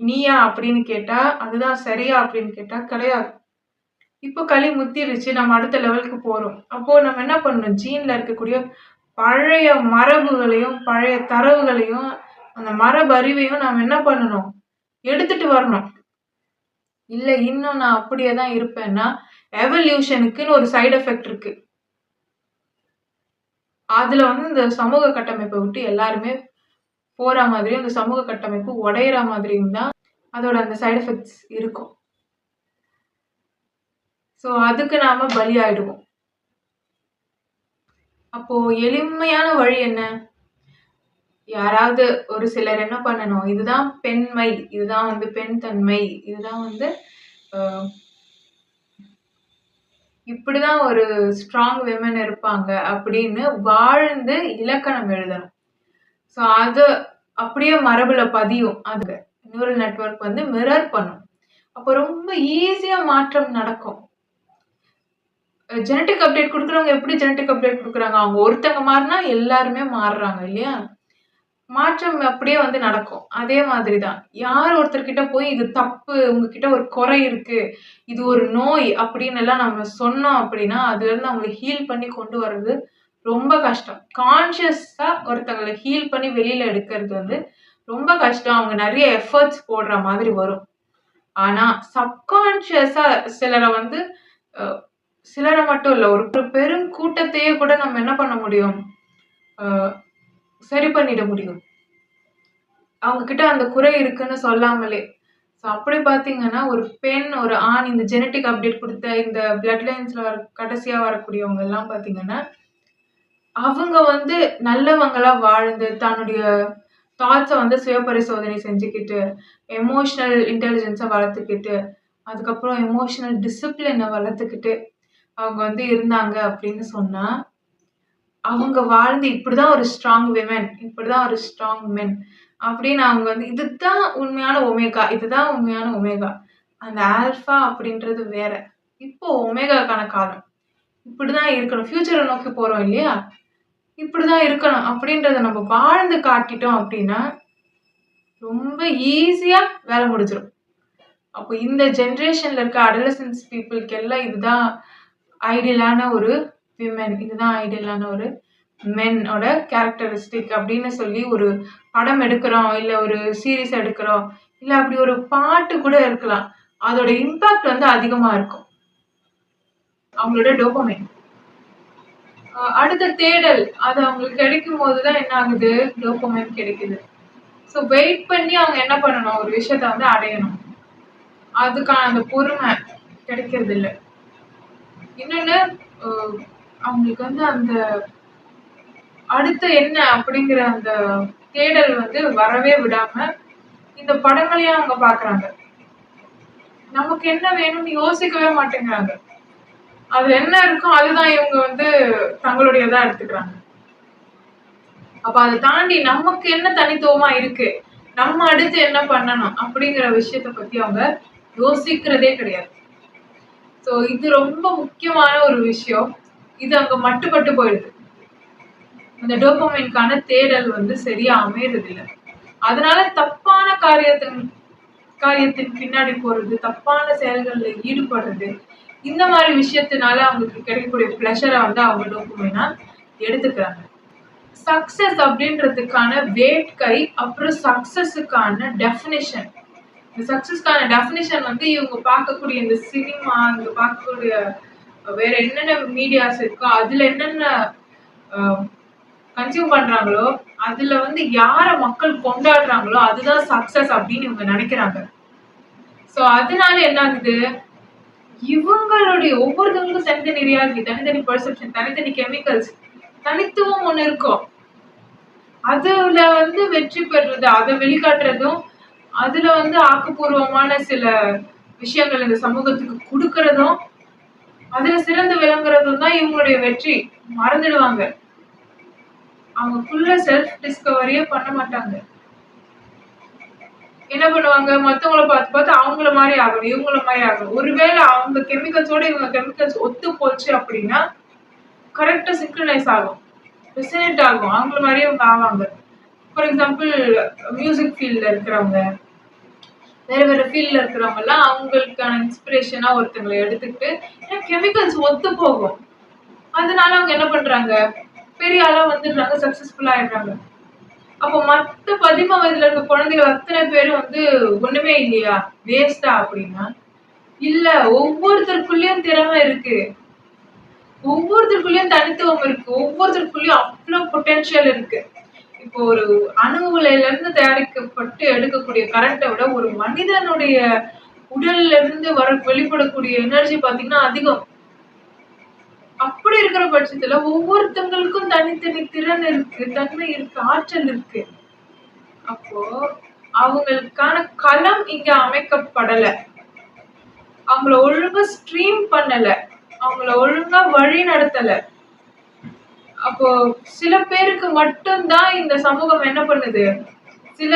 நீயா? அப்படின்னு கேட்டா, அதுதான் சரியா? அப்படின்னு கேட்டா கிடையாது. இப்போ களி முத்திருச்சு. நம்ம அடுத்த லெவலுக்கு போறோம். அப்போ நம்ம என்ன பண்ணணும்? ஜீன்ல இருக்கக்கூடிய பழைய மரபுகளையும், பழைய தரவுகளையும், அந்த மரபு அறிவையும் நாம என்ன பண்ணணும்? எடுத்துட்டு வரணும். இல்ல இன்னும் நான் அப்படியே தான் இருப்பேன்னா, எவல்யூஷனுக்குன்னு ஒரு சைட் எஃபெக்ட் இருக்கு. அதுல வந்து இந்த சமூக கட்டமைப்ப விட்டு எல்லாருமே போற மாதிரியும், இந்த சமூக கட்டமைப்பு உடையிற மாதிரியும் தான் அதோட அந்த சைட் எஃபெக்ட்ஸ் இருக்கும். ஸோ அதுக்கு நாம பலியாயிடுவோம். அப்போ எளிமையான வழி என்ன? யாராவது ஒரு சிலர் என்ன பண்ணணும்? இதுதான் பெண்மை, இதுதான் வந்து பெண் தன்மை, இதுதான் வந்து அ இப்படிதான் ஒரு ஸ்ட்ராங் விமன் இருப்பாங்க அப்படின்னு வாழ்ந்து இலக்கணம் எழுதணும். ஸோ அது அப்படியே மரபுல பதியும். அது நியூரல் நெட்வொர்க் வந்து மிரர் பண்ணும். அப்போ ரொம்ப ஈஸியா மாற்றம் நடக்கும். ஜெனடிக் அப்டேட் குடுக்குறவங்க எப்படி ஜெனடிக் அப்டேட் குடுக்குறாங்க? அவங்க ஒருத்தங்க மாறுனா எல்லாருமே மாறுறாங்க இல்லையா? மாற்றம் அப்படியே வந்து நடக்கும். அதே மாதிரி தான். யார் ஒருத்தர்கிட்ட போய் இது தப்பு, உங்ககிட்ட ஒரு குறை இருக்கு, இது ஒரு நோய் அப்படின்னுலாம் நம்ம சொன்னோம் அப்படின்னா, அதுலருந்து அவங்கள ஹீல் பண்ணி கொண்டு வர்றது ரொம்ப கஷ்டம். கான்ஷியஸா ஒருத்தங்கள ஹீல் பண்ணி வெளியில எடுக்கிறது வந்து ரொம்ப கஷ்டம். அவங்க நெறைய எஃபர்ட்ஸ் போடுற மாதிரி வரும். ஆனா சப்கான்ஷியஸா சிலர வந்து அ சிலர மட்டும் இல்ல, ஒரு பெரும் கூட்டத்தையே கூட நம்ம என்ன பண்ண முடியும்? அ சரி பண்ணிட முடியும். அவங்க கிட்ட அந்த குறை இருக்குன்னு சொல்லாமலே. ஸோ அப்படி பார்த்தீங்கன்னா, ஒரு பெண், ஒரு ஆண் இந்த ஜெனடிக் அப்டேட் குடுத்த இந்த பிளட் லைன்ஸ்ல கடைசியா வரக்கூடியவங்க எல்லாம் பார்த்தீங்கன்னா, அவங்க வந்து நல்லவங்களா வாழ்ந்து, தன்னுடைய தாட்ஸ வந்து சுய பரிசோதனை செஞ்சுக்கிட்டு, எமோஷனல் இன்டெலிஜென்ஸ வளர்த்துக்கிட்டு, அதுக்கப்புறம் எமோஷனல் டிசிப்ளின வளர்த்துக்கிட்டு, அவங்க வந்து இருந்தாங்க அப்படின்னு சொன்னா, அவங்க வாழ்ந்து இப்படிதான் ஒரு ஸ்ட்ராங் விமன், இப்படிதான் ஒரு ஸ்ட்ராங் மென் அப்படின்னு அவங்க வந்து இதுதான் உண்மையான ஒமேகா, இதுதான் உண்மையான ஒமேகா. அந்த ஆல்ஃபா அப்படின்றது வேற. இப்போ ஒமேகாக்கான காலம். இப்படிதான் இருக்கணும். ஃபியூச்சர நோக்கி போறோம் இல்லையா? இப்படிதான் இருக்கணும் அப்படின்றத நம்ம வாழ்ந்து காட்டிட்டோம் அப்படின்னா, ரொம்ப ஈஸியா வேலை முடிஞ்சிரும். அப்போ இந்த ஜெனரேஷன்ல இருக்க அடலசன்ஸ் பீப்பிள்க்கு எல்லாம் இதுதான் ஐடியலான ஒரு விமன். இதுதான் ஐடியலான ஒரு மென்னோட கேரக்டரிஸ்டிக் அப்படின்னு சொல்லி ஒரு படம் எடுக்கிறோம், இல்ல ஒரு சீரிஸ் எடுக்கிறோம், இல்ல அப்படி ஒரு பாட்டு கூட இருக்கலாம். அதோட இம்பாக்ட் வந்து அதிகமா இருக்கும். அவங்களோட டோபமைன். அடுத்த தேடல் அது அவங்களுக்கு கிடைக்கும்போது தான் என்ன ஆகுது? டோபமைன் கிடைக்குது. ஸோ வெயிட் பண்ணி அவங்க என்ன பண்ணணும்? ஒரு விஷயத்த வந்து அடையணும். அதுக்கான அந்த பொறுமை கிடைக்கிறது இல்ல. இன்னொன்னு அ அவங்களுக்கு வந்து அந்த அடுத்து என்ன அப்படிங்கிற அந்த தேடல் வந்து வரவே விடாம, இந்த படங்களையும் அவங்க பார்க்குறாங்க. நமக்கு என்ன வேணும்னு யோசிக்கவே மாட்டேங்கிறாங்க. அதுல என்ன இருக்கோ அதுதான் இவங்க வந்து தங்களுடையதா எடுத்துக்கிறாங்க. அப்ப அத தாண்டி நமக்கு என்ன தனித்துவமா இருக்கு? நம்ம அடுத்து என்ன பண்ணணும்? அப்படிங்கிற விஷயத்த பத்தி அவங்க யோசிக்கிறதே கிடையாது. ஸோ இது ரொம்ப முக்கியமான ஒரு விஷயம். இது அங்க மட்டுப்பட்டு போயிடுது. அந்த டோபமைனுக்கான தேடல் வந்து சரியா அமையறதில்ல. அதனால தப்பான காரியத்தின் பின்னாடி போறது, தப்பான செயல்கள்ல ஈடுபடுறது, இந்த மாதிரி விஷயத்தினால அவங்களுக்கு கிடைக்கக்கூடிய பிளஷர வந்து அவங்க டோபமைனா எடுத்துக்கிறாங்க. சக்சஸ் அப்படின்றதுக்கான வேட்கை, அப்புறம் சக்சஸுக்கான டெஃபினிஷன். இந்த சக்சஸ்க்கான டெஃபினிஷன் வந்து இவங்க பார்க்கக்கூடிய இந்த சினிமா, இவங்க பார்க்கக்கூடிய வேற என்னென்ன மீடியாஸ் இருக்கோ, அதுல என்னென்ன கன்சியூம் பண்றாங்களோ, அதுல வந்து யார மக்கள் கொண்டாடுறாங்களோ, அதுதான் சக்சஸ் அப்படின்னு இவங்க நினைக்கிறாங்க. சோ அதனால என்ன ஆகுது? இவங்களுடைய ஒவ்வொருத்தவங்களுக்கும் தனித்தனி ரியாலிட்டி, தனித்தனி பெர்செப்ஷன், தனித்தனி கெமிக்கல்ஸ், தனித்துவம் ஒண்ணு இருக்கும். அதுல வந்து வெற்றி பெறுறது, அதை வெளிக்காட்டுறதும், அதுல வந்து ஆக்கப்பூர்வமான சில விஷயங்கள் இந்த சமூகத்துக்கு கொடுக்கறதும், அதுல சிறந்து விளங்குறதும் தான் இவங்களுடைய வெற்றி. மறந்துடுவாங்க. அவங்க செல்ஃப் டிஸ்கவரியே பண்ண மாட்டாங்க. என்ன பண்ணுவாங்க? மத்தவங்கள பார்த்து பார்த்து அவங்கள மாதிரி ஆகணும், இவங்கள மாதிரி ஆகணும். ஒருவேளை அவங்க கெமிக்கல்ஸோட இவங்க கெமிக்கல்ஸ் ஒத்து போச்சு அப்படின்னா கரெக்டா சிங்க்ரனைஸ் ஆகும், ரெசனேட் ஆகும். அவங்கள மாதிரியே இவங்க ஆவாங்க. ஃபார் எக்ஸாம்பிள் மியூசிக் ஃபீல்ட்ல இருக்கிறவங்க, வேற வேற ஃபீல்ட்ல இருக்கிறவங்க எல்லாம் அவங்களுக்கான இன்ஸ்பிரேஷனா ஒருத்தங்களை எடுத்துக்கிட்டு ஏன்னா கெமிக்கல்ஸ் ஒத்து போகும். அதனால அவங்க என்ன பண்றாங்க? பெரிய ஆளா வந்துடுறாங்க, சக்சஸ்ஃபுல்லா ஆயிடுறாங்க. அப்போ மத்த 13 வயதுல இருக்க குழந்தைகள் அத்தனை பேரும் வந்து ஒண்ணுமே இல்லையா, வேஸ்டா அப்படின்னா இல்ல. ஒவ்வொருத்தருக்குள்ளயும் திறமை இருக்கு, ஒவ்வொருத்தருக்குள்ளயும் தனித்துவம் இருக்கு, ஒவ்வொருத்தருக்குள்ளயும் அவ்வளவு பொட்டன்ஷியல் இருக்கு. இப்போ ஒரு அணு உலையில இருந்து தயாரிக்கப்பட்டு எடுக்கக்கூடிய கரண்ட்டை விட ஒரு மனிதனுடைய உடல்ல இருந்து வெளிப்படக்கூடிய எனர்ஜி பாத்தீங்கன்னா அதிகம். அப்படி இருக்கிற பட்சத்துல ஒவ்வொருத்தங்களுக்கும் தனித்தனி திறன் இருக்கு, தன்மை இருக்கு, ஆற்றல் இருக்கு. அப்போ அவங்களுக்கான களம் இங்க அமைக்கப்படல, அவங்கள ஒழுங்கா ஸ்ட்ரீம் பண்ணல, அவங்கள ஒழுங்கா வழி நடத்தல. அப்போ சில பேருக்கு மட்டும்தான் இந்த சமூகம் என்ன பண்ணுது, சில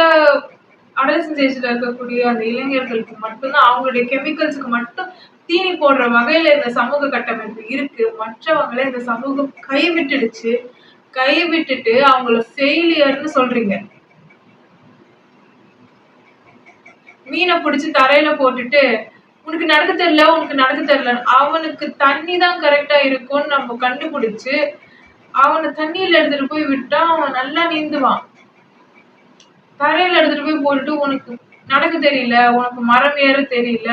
அடல்சன்ஸ் ஏஜ்ல இருக்கக்கூடிய அந்த இளைஞர்களுக்கு மட்டும்தான் அவங்களுடைய கெமிக்கல்ஸுக்கு மட்டும் தீனி போடுற வகையில இந்த சமூக கட்டமைப்பு இருக்கு. மற்றவங்களை இந்த சமூகம் கைவிட்டுடுச்சு. கைவிட்டுட்டு அவங்கள ஃபெயிலியர்னு சொல்றீங்க. மீனை பிடிச்சி தரையில போட்டுட்டு உனக்கு நடக்க தெரியல உனக்கு நடக்க தெரியல, அவனுக்கு தண்ணி தான் கரெக்டா இருக்கும்னு நம்ம கண்டுபிடிச்சு அவனை தண்ணியில எடுத்துட்டு போய் விட்டா அவன் நல்லா நீந்துவான். தரையில எடுத்துட்டு போய் போட்டுட்டு உனக்கு நடக்க தெரியல, உனக்கு மரம் ஏற தெரியல,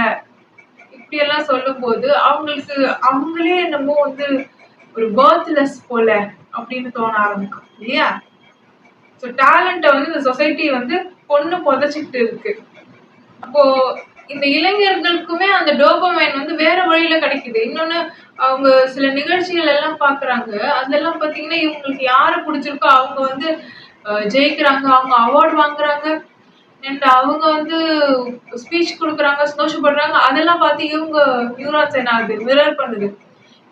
இப்படி எல்லாம் சொல்லும் போது அவங்களுக்கு அவங்களே என்னமோ வந்து ஒரு பர்த்லெஸ் போல அப்படின்னு தோண ஆரம்பிக்கும் இல்லையா? ஸோ டேலண்ட்டை வந்து இந்த சொசைட்டி வந்து பொண்ணு புதைச்சிக்கிட்டு இருக்கு. அப்போ இந்த இளைஞர்களுக்குமே அந்த டோபமைன் வந்து வேற வழியில கிடைக்குது. இன்னொன்னு அவங்க சில நிகழ்ச்சிகள் எல்லாம் பாக்குறாங்க, அதெல்லாம் பாத்தீங்கன்னா இவங்களுக்கு யாரு பிடிச்சிருக்கோ அவங்க வந்து ஜெயிக்கிறாங்க, அவங்க அவார்டு வாங்குறாங்க, அண்ட் அவங்க வந்து ஸ்பீச் கொடுக்குறாங்க, சந்தோஷப்படுறாங்க. அதெல்லாம் பார்த்து இவங்க நியூரான்ஸ் என்ன ஆகுது, மிரர் பண்ணுது.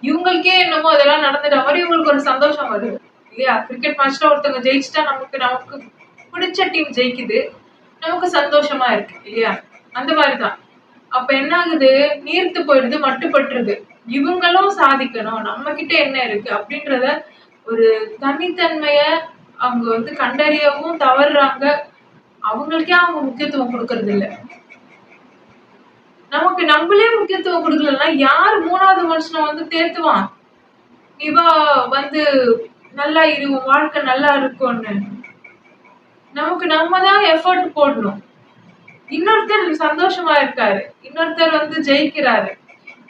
இவங்களுக்கே என்னமோ அதெல்லாம் நடந்துட்ட மாதிரி இவங்களுக்கு ஒரு சந்தோஷம் வருது இல்லையா? கிரிக்கெட் மேட்ச்ல ஒருத்தவங்க ஜெயிச்சுட்டா நமக்கு நமக்கு பிடிச்ச டீம் ஜெயிக்குது, நமக்கு சந்தோஷமா இருக்கு இல்லையா? அந்த மாதிரிதான். அப்ப என்ன ஆகுது, நீர்த்து போயிடுது, மட்டுப்பட்டுருது. இவங்களும் சாதிக்கணும், நம்ம கிட்ட என்ன இருக்கு அப்படின்றத ஒரு தனித்தன்மைய அவங்க வந்து கண்டறியவும் தவறுறாங்க. அவங்களுக்கே அவங்க முக்கியத்துவம் கொடுக்கறது இல்ல. நமக்கு நம்மளே முக்கியத்துவம் கொடுக்கலன்னா யார் மூணாவது மனுஷனை வந்து தேத்துவான்? இவ வந்து நல்லா இரு, உன் வாழ்க்கை நல்லா இருக்கும்னு. நமக்கு நம்ம தான் எஃபர்ட் போடணும். இன்னொருத்தர் சந்தோஷமா இருக்காரு, இன்னொருத்தர் வந்து ஜெயிக்கிறாரு,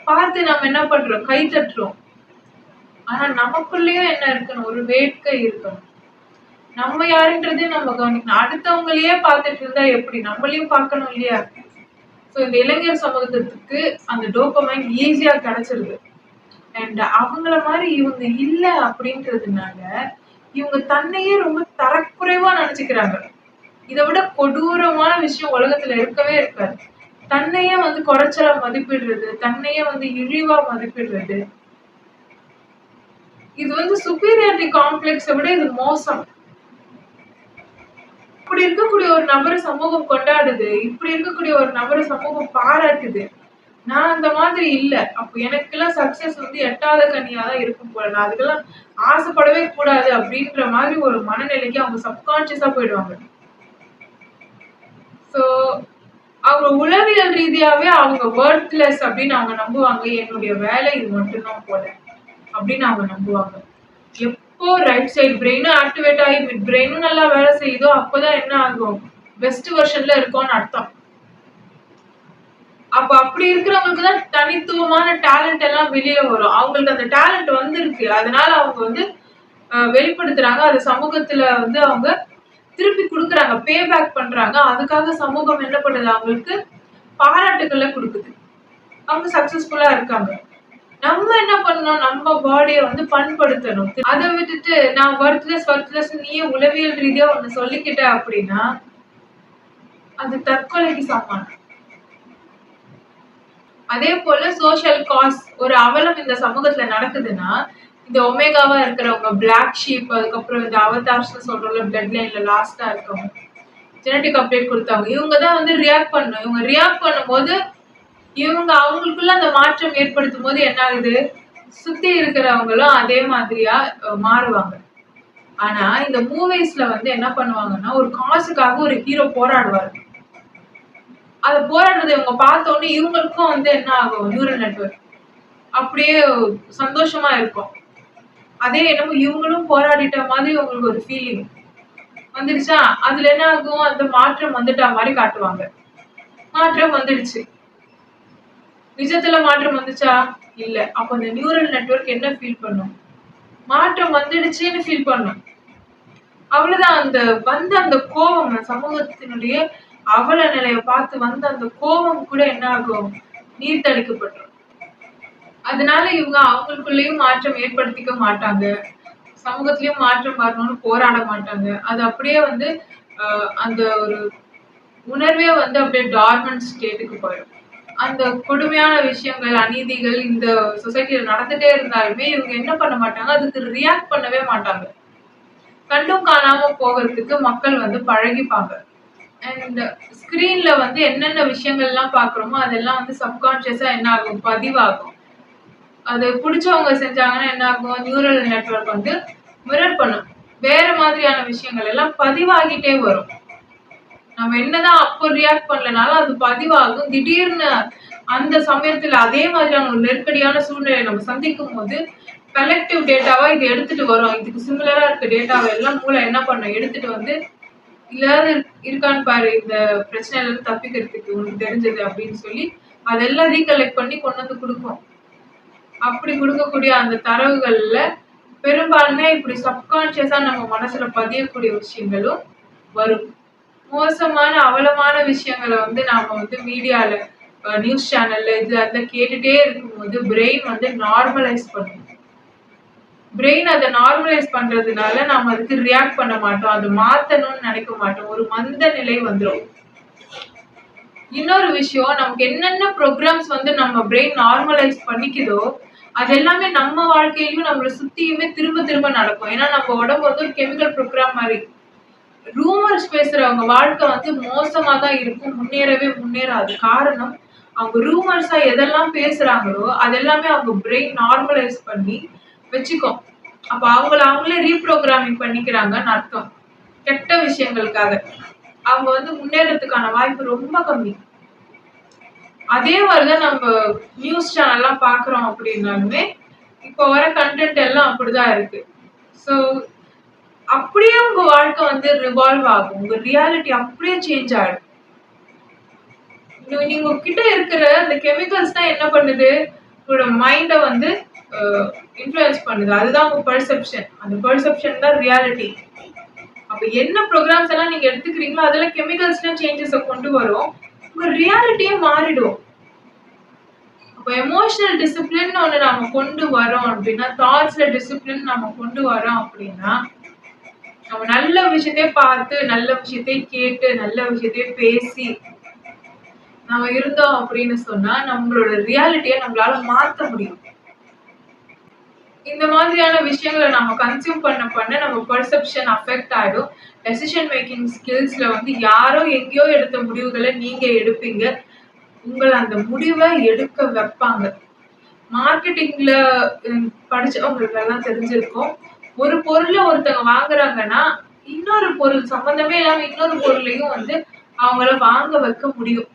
பார்த்து நம்ம என்ன பண்றோம், கை தட்டுறோம். ஆனா நமக்குள்ளேயும் என்ன இருக்கணும், ஒரு வேட்கை இருக்கணும். நம்ம யாருன்றதே நம்ம கவனிக்கணும். அடுத்தவங்களையே பார்த்துட்டு இருந்தா எப்படி, நம்மளையும் பார்க்கணும் இல்லையா? ஸோ இந்த இளைஞர் சமூகத்துக்கு அந்த டோபமைன் ஈஸியா கிடைச்சிருது. அண்ட் அவங்கள மாதிரி இவங்க இல்ல அப்படின்றதுனால இவங்க தன்னையே ரொம்ப தரக்குறைவா நினைச்சுக்கிறாங்க. இதை விட கொடூரமான விஷயம் உலகத்துல இருக்கவே இருக்காது. தன்னையே வந்து குறைச்சலா மதிப்பிடுறது, தன்னையே வந்து இழிவா மதிப்பிடுறது. இது வந்து சுப்பீரியாரிட்டி காம்ப்ளெக்ஸை விட இது மோசம். இப்படி இருக்கக்கூடிய ஒரு நபரை சமூகம் கொண்டாடுது, இப்படி இருக்கக்கூடிய ஒரு நபரை சமூகம் பாராட்டுது. நான் அந்த மாதிரி இல்ல, அப்ப எனக்கெல்லாம் சக்சஸ் வந்து எட்டாத கனியா தான் இருக்கும் போல, நான் அதுக்கெல்லாம் ஆசைப்படவே கூடாது அப்படின்ற மாதிரி ஒரு மனநிலைக்கு அவங்க சப்கான்சியஸா போயிடுவாங்க. சோ அவங்க உளவியல் ரீதியாவே அவங்க வொர்த்லெஸ் அப்படின்னு அவங்க நம்புவாங்க. என்னுடைய வேலை இது மட்டும்தான் போல அப்படின்னு அவங்க நம்புவாங்க. எப்போ ரைட் சைடு பிரெயினும் ஆக்டிவேட் ஆகி மிட் பிரெயினும் நல்லா வேலை செய்யுதோ அப்போதான் என்ன ஆகும், பெஸ்ட் வெர்ஷன்ல இருக்கும்னு அர்த்தம். அப்ப அப்படி இருக்கிறவங்களுக்கு தான் தனித்துவமான டேலண்ட் எல்லாம் வெளியில வரும். அவங்களுக்கு அந்த டேலண்ட் வந்திருக்கு, அதனால அவங்க வந்து வெளிப்படுத்துறாங்க. அது சமூகத்துல வந்து அவங்க திருப்பி கொடுக்குறாங்க, பே பேக் பண்றாங்க. அதுக்காக சமூகம் என்ன பண்ணுது, அவங்களுக்கு பாராட்டுகளை கொடுக்குது, அவங்க சக்சஸ்ஃபுல்லா இருக்காங்க. நம்ம என்ன பண்ணணும், நம்ம பாடியை வந்து பண்படுத்தணும். அதை விட்டுட்டு நான் வொர்த்லெஸ் நீயே உளவியல் ரீதியா ஒண்ணு சொல்லிக்கிட்ட அப்படின்னா அது தற்கொலைக்கு சமானம். அதே போல சோஷியல் காஸ் ஒரு அவலம் இந்த சமூகத்துல நடக்குதுன்னா, இந்த ஒமேகாவா இருக்கிறவங்க, பிளாக் ஷீப், அதுக்கப்புறம் இந்த அவதார்ஸ் சொல்றோம்ல, பிளட் லைன்ல லாஸ்டா இருக்கவங்க, ஜெனடிக் அப்டேட் கொடுத்தவங்க, இவங்க தான் வந்து ரியாக்ட் பண்ணணும். இவங்க ரியாக்ட் பண்ணும்போது இவங்க அவங்களுக்குள்ள அந்த மாற்றம் ஏற்படுத்தும் போது என்ன ஆகுது, சுத்தி இருக்கிறவங்களும் அதே மாதிரியா மாறுவாங்க. ஆனா இந்த மூவிஸ்ல வந்து என்ன பண்ணுவாங்கன்னா, ஒரு காசுக்காக ஒரு ஹீரோ போராடுவாரு. அதை போராடுறதை இவங்க பார்த்தோன்னே இவங்களுக்கும் வந்து என்ன ஆகும், நியூரல் நெட்வொர்க் அப்படியே சந்தோஷமா இருக்கும். அதே என்னமோ இவங்களும் போராடிட்ட மாதிரி உங்களுக்கு ஒரு ஃபீலிங் வந்துடுச்சா, அதுல என்ன ஆகும், அந்த மாற்றம் வந்துட்டா மாதிரி காட்டுவாங்க. மாற்றம் வந்துடுச்சு, நிஜத்துல மாற்றம் வந்துச்சா இல்ல. அப்ப அந்த நியூரல் நெட்வொர்க் என்ன ஃபீல் பண்ணும், மாற்றம் வந்துடுச்சுன்னு ஃபீல் பண்ணும். அவ்வளவுதான். அந்த வந்த அந்த கோபம், சமூகத்தினுடைய அவல நிலையை பார்த்து வந்த அந்த கோபம் கூட என்ன ஆகும், நீர்த்தடிக்கப்பட்டுரும். அதனால இவங்க அவங்களுக்குள்ளேயும் மாற்றம் ஏற்படுத்திக்க மாட்டாங்க, சமூகத்திலயும் மாற்றம் வரணும்னு போராட மாட்டாங்க. அது அப்படியே வந்து அந்த ஒரு உணர்வே வந்து அப்படியே டார்மன்ட் ஸ்டேட்டுக்கு போயிடும். அந்த கொடுமையான விஷயங்கள், அநீதிகள் இந்த சொசைட்டில நடந்துட்டே இருந்தாலுமே இவங்க என்ன பண்ண மாட்டாங்க, அதுக்கு ரியாக்ட் பண்ணவே மாட்டாங்க. கண்டும் காணாம போகிறதுக்கு மக்கள் வந்து பழகிப்பாங்க. அண்ட் ஸ்கிரீன்ல வந்து என்னென்ன விஷயங்கள் எல்லாம் பாக்குறோமோ அதெல்லாம் வந்து சப்கான்சியஸா என்ன ஆகும், பதிவாகும். அது பிடிச்சவங்க செஞ்சாங்கன்னா என்ன ஆகும், நியூரல் நெட்வொர்க் வந்து மிரர் பண்ணும். வேற மாதிரியான விஷயங்கள் எல்லாம் பதிவாகிட்டே வரும். நம்ம என்னதான் அப்போ ரியாக்ட் பண்ணலனாலும் அது பதிவாகும். திடீர்னு அந்த சமயத்துல அதே மாதிரியான ஒரு நெருக்கடியான சூழ்நிலையை நம்ம சந்திக்கும் போது கலெக்டிவ் டேட்டாவா இது எடுத்துட்டு வரும். இதுக்கு சிமிலரா இருக்க டேட்டாவை எல்லாம் மூளை என்ன பண்ணும், எடுத்துட்டு வந்து இல்லாத இருக்கான்னு பாரு இந்த பிரச்சனையில இருந்து தப்பிக்கிறதுக்கு உனக்கு தெரிஞ்சது அப்படின்னு சொல்லி அதெல்லாம் ரீகலெக்ட் பண்ணி கொண்டு வந்து கொடுக்கும். அப்படி கொடுக்கக்கூடிய அந்த தரவுகள்ல பெரும்பாலுமே இப்படி சப்கான்சியஸா நம்ம மனசுல பதியக்கூடிய விஷயங்களும் வரும். மோசமான அவலமான விஷயங்களை வந்து நாம வந்து மீடியால நியூஸ் சேனல்ல இது அதுல கேட்டுட்டே இருக்கும்போது பிரெயின் வந்து நார்மலைஸ் பண்ணும். பிரெயின் அதை நார்மலைஸ் பண்றதுனால நாம அதுக்கு ரியாக்ட் பண்ண மாட்டோம், அது மாத்தணும்னு நினைக்க மாட்டோம், ஒரு மந்த நிலை வந்துடும். இன்னொரு விஷயம், நமக்கு என்னென்ன ப்ரோக்ராம்ஸ் வந்து நம்ம பிரெயின் நார்மலைஸ் பண்ணிக்குதோ அது எல்லாமே நம்ம வாழ்க்கையிலும் நம்மளை சுத்தியுமே திரும்ப திரும்ப நடக்கும். ஏன்னா நம்ம உடம்பு வந்து ஒரு கெமிக்கல் ப்ரோக்ராம் மாதிரி. ரூமர்ஸ் பேசுறவங்க வாழ்க்கை வந்து மோசமா தான் இருக்கும், முன்னேறவே முன்னேறாது. காரணம், அவங்க ரூமர்ஸா எதெல்லாம் பேசுறாங்களோ அதெல்லாமே அவங்க பிரெயின் நார்மலைஸ் பண்ணி வச்சுக்கும். அப்ப அவங்களே ரீப்ரோகிராமிங் பண்ணிக்கிறாங்கன்னு அர்த்தம். கெட்ட விஷயங்களுக்காக அவங்க வந்து முன்னேறதுக்கான வாய்ப்பு ரொம்ப கம்மி. அதே மாதிரிதான் நம்ம நியூஸ் சேனல்லாம் பாக்குறோம் அப்படின்னாலுமே இப்போ வர கண்டென்ட் எல்லாம் அப்படிதான் இருக்கு. ஸோ அப்படியே உங்க வாழ்க்கை வந்து ரிவால்வ் ஆகும், உங்க ரியாலிட்டி அப்படியே சேஞ்ச் ஆகும். நீங்க கிட்ட இருக்கிற அந்த கெமிக்கல்ஸ் தான் என்ன பண்ணுது, உங்களோட மைண்டை வந்து இன்ஃப்ளூயன்ஸ் பண்ணுது. அதுதான் உங்க பெர்செப்ஷன். அந்த பெர்செப்ஷன் தான் ரியாலிட்டி. அப்ப என்ன ப்ரோக்ராம்ஸ் எல்லாம் நீங்க எடுத்துக்கிறீங்களோ அதெல்லாம் கெமிக்கல்ஸ்ல சேஞ்சஸை கொண்டு வரும், உங்க ரியாலிட்டியே மாறிடும். அப்போ எமோஷனல் டிசிப்ளின் ஒன்று நம்ம கொண்டு வரோம் அப்படின்னா, தாட்ஸ்ல டிசிப்ளின் நம்ம கொண்டு வரோம் அப்படின்னா, நம்ம நல்ல விஷயத்தையே பார்த்து, நல்ல விஷயத்தையே கேட்டு, நல்ல விஷயத்தையே பேசி நம்ம இருந்தோம் அப்படின்னு சொன்னா நம்மளோட ரியாலிட்டியை நம்மளால மாற்ற முடியும். இந்த மாதிரியான விஷயங்களை நம்ம கன்சியூம் பண்ண நம்ம பெர்செப்ஷன் அஃபெக்ட் ஆயிடும். டெசிஷன் மேக்கிங் ஸ்கில்ஸ்ல வந்து யாரோ எங்கேயோ எடுத்த முடிவுகளை நீங்க எடுப்பீங்க. உங்களை அந்த முடிவை எடுக்க வைப்பாங்க. மார்க்கெட்டிங்ல படிச்சவங்களுக்கு எல்லாம் தெரிஞ்சிருக்கும். ஒரு பொருளை ஒருத்தவங்க வாங்குறாங்கன்னா இன்னொரு பொருள் சம்பந்தமே இல்லாம இன்னொரு பொருளையும் வந்து அவங்கள வாங்க வைக்க முடியும்.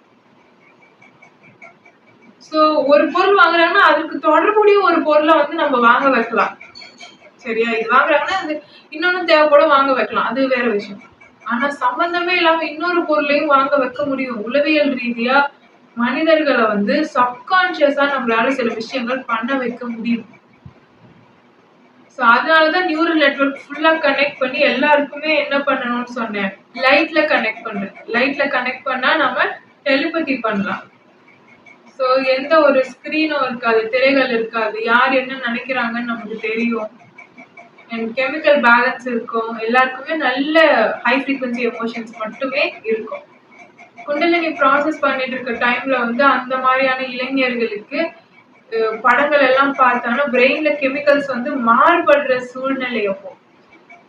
சோ ஒரு பொருள் வாங்குறாங்கன்னா அதுக்கு தொடர்புடைய ஒரு பொருளை வந்து நம்ம வாங்க வைக்கலாம். சரியா? இது வாங்குறாங்கன்னா அது இன்னொன்னு தேவைப்பட வாங்க வைக்கலாம், அது வேற விஷயம். ஆனா சம்பந்தமே இல்லாம இன்னொரு பொருளையும் வாங்க வைக்க முடியும். உளவியல் ரீதியா மனிதர்களை வந்து சப்கான்சியஸா நம்மளால சில விஷயங்கள் பண்ண வைக்க முடியும். ஸோ அதனாலதான் நியூரல் நெட்வொர்க் ஃபுல்லா கனெக்ட் பண்ணி எல்லாருக்குமே என்ன பண்ணணும்னு சொன்னேன், லைட்ல கனெக்ட் பண்றேன். லைட்ல கனெக்ட் பண்ணா நம்ம டெலிபதி பண்ணலாம். ஸோ எந்த ஒரு ஸ்கிரீனும் இருக்காது, திரைகள் இருக்காது, யார் என்ன நினைக்கிறாங்கன்னு நமக்கு தெரியும். அண்ட் கெமிக்கல் பேலன்ஸ் இருக்கும். எல்லாருக்குமே நல்ல ஹை ஃப்ரீக்வன்சி எமோஷன்ஸ் மட்டுமே இருக்கும். குண்டலினி ப்ராசஸ் பண்ணிட்டு இருக்க டைம்ல வந்து அந்த மாதிரியான இளைஞர்களுக்கு படங்கள் எல்லாம் பார்த்தாங்கன்னா பிரெயின்ல கெமிக்கல்ஸ் வந்து மாறுபடுற சூழ்நிலை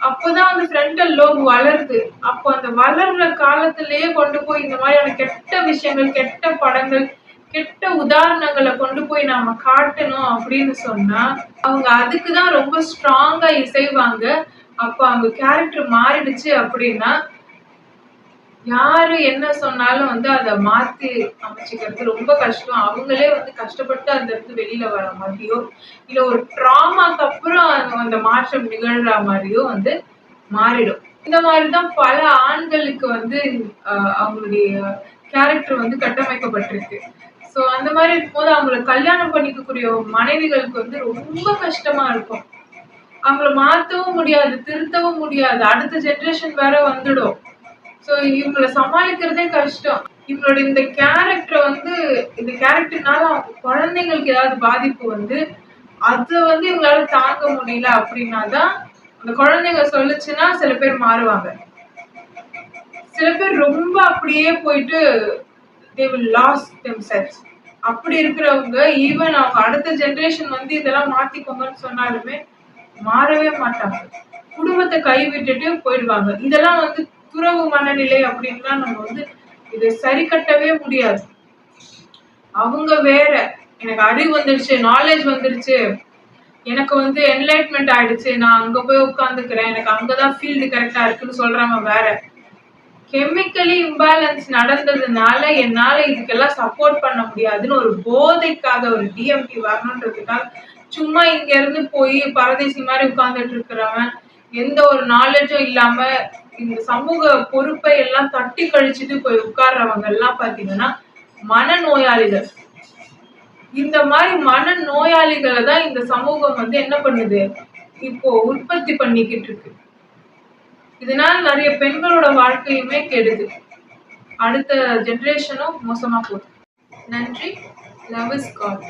அப்போதான் அந்த ஃப்ரண்டல் லோப் வளருது. அப்போ அந்த வளர்ற காலத்திலேயே கொண்டு போய் இந்த மாதிரியான கெட்ட விஷயங்கள், கெட்ட படங்கள், கெட்ட உதாரணங்களை கொண்டு போய் நாம காட்டணும் அப்படின்னு சொன்னா அவங்க அதுக்குதான் ரொம்ப ஸ்ட்ராங்கா இசைவாங்க. அப்ப அவங்க கேரக்டர் மாறிடுச்சு அப்படின்னா யாரு என்ன சொன்னாலும் வந்து அதை மாத்தி அமைச்சுக்கிறது ரொம்ப கஷ்டம். அவங்களே வந்து கஷ்டப்பட்டு அந்த இடத்து வெளியில வர மாதிரியோ இல்ல ஒரு ட்ராமாக்கு அப்புறம் அந்த மாற்றம் நிகழ்ற மாதிரியோ வந்து மாறிடும். இந்த மாதிரிதான் பல ஆண்களுக்கு வந்து அவங்களுடைய கேரக்டர் வந்து கட்டமைக்கப்பட்டிருக்கு. சோ அந்த மாதிரி இருக்கும்போது அவங்களை கல்யாணம் பண்ணிக்கக்கூடிய மனைவிகளுக்கு வந்து ரொம்ப கஷ்டமா இருக்கும். அவங்கள மாத்தவும் முடியாது, திருத்தவும் முடியாது, அடுத்த ஜெனரேஷன் வேற வந்துடும். சோ இவங்களை சமாளிக்கிறதே கஷ்டம். இவங்களோட இந்த கேரக்டரை வந்து இந்த கேரக்டர்னால அவங்க குழந்தைங்களுக்கு ஏதாவது பாதிப்பு வந்து அதை வந்து இவங்களால தாங்க முடியல அப்படின்னாதான் அந்த குழந்தைங்க சொல்லுச்சுன்னா சில பேர் மாறுவாங்க. சில பேர் ரொம்ப அப்படியே போயிட்டு they will lose themselves. அப்படி இருக்கிறவங்க ஈவன் அவங்க அடுத்த ஜெனரேஷன் வந்து இதெல்லாம் மாத்திக்கோங்கன்னு சொன்னாலுமே மாறவே மாட்டாங்க. குடும்பத்தை கைவிட்டுட்டு போயிடுவாங்க. இதெல்லாம் வந்து துறவு மனநிலை அப்படின்னா நம்ம வந்து இதை சரி கட்டவே முடியாது. அவங்க வேற, எனக்கு அறிவு வந்துருச்சு, நாலேஜ் வந்துருச்சு, எனக்கு வந்து என்லைட்மெண்ட் ஆயிடுச்சு, நான் அங்க போய் உட்காந்துக்கிறேன், எனக்கு அங்கதான் ஃபீல்டு கரெக்டா இருக்குன்னு சொல்றாங்க வேற. கெமிக்கலி இம்பேலன்ஸ் நடந்ததுனால என்னால இதுக்கெல்லாம் சப்போர்ட் பண்ண முடியாதுன்னு ஒரு போதைக்காக ஒரு டிஎம்டி வரணுன்றதுக்காக சும்மா இங்க இருந்து போய் பரதேசி மாதிரி உட்கார்ந்துட்டு இருக்கிறவன், எந்த ஒரு நாலேஜும் இல்லாம இந்த சமூக பொறுப்பை எல்லாம் தட்டி கழிச்சுட்டு போய் உட்கார்றவங்க எல்லாம் பாத்தீங்கன்னா மனநோயாளிகள். இந்த மாதிரி மனநோயாளிகளை தான் இந்த சமூகம் வந்து என்ன பண்ணுது, இப்போ உற்பத்தி பண்ணிக்கிட்டு இருக்கு. இதனால நிறைய பெண்களோட வாழ்க்கையுமே கெடுது. அடுத்த ஜெனரேஷனும் மோசமா போகுது. நன்றி. Love is God.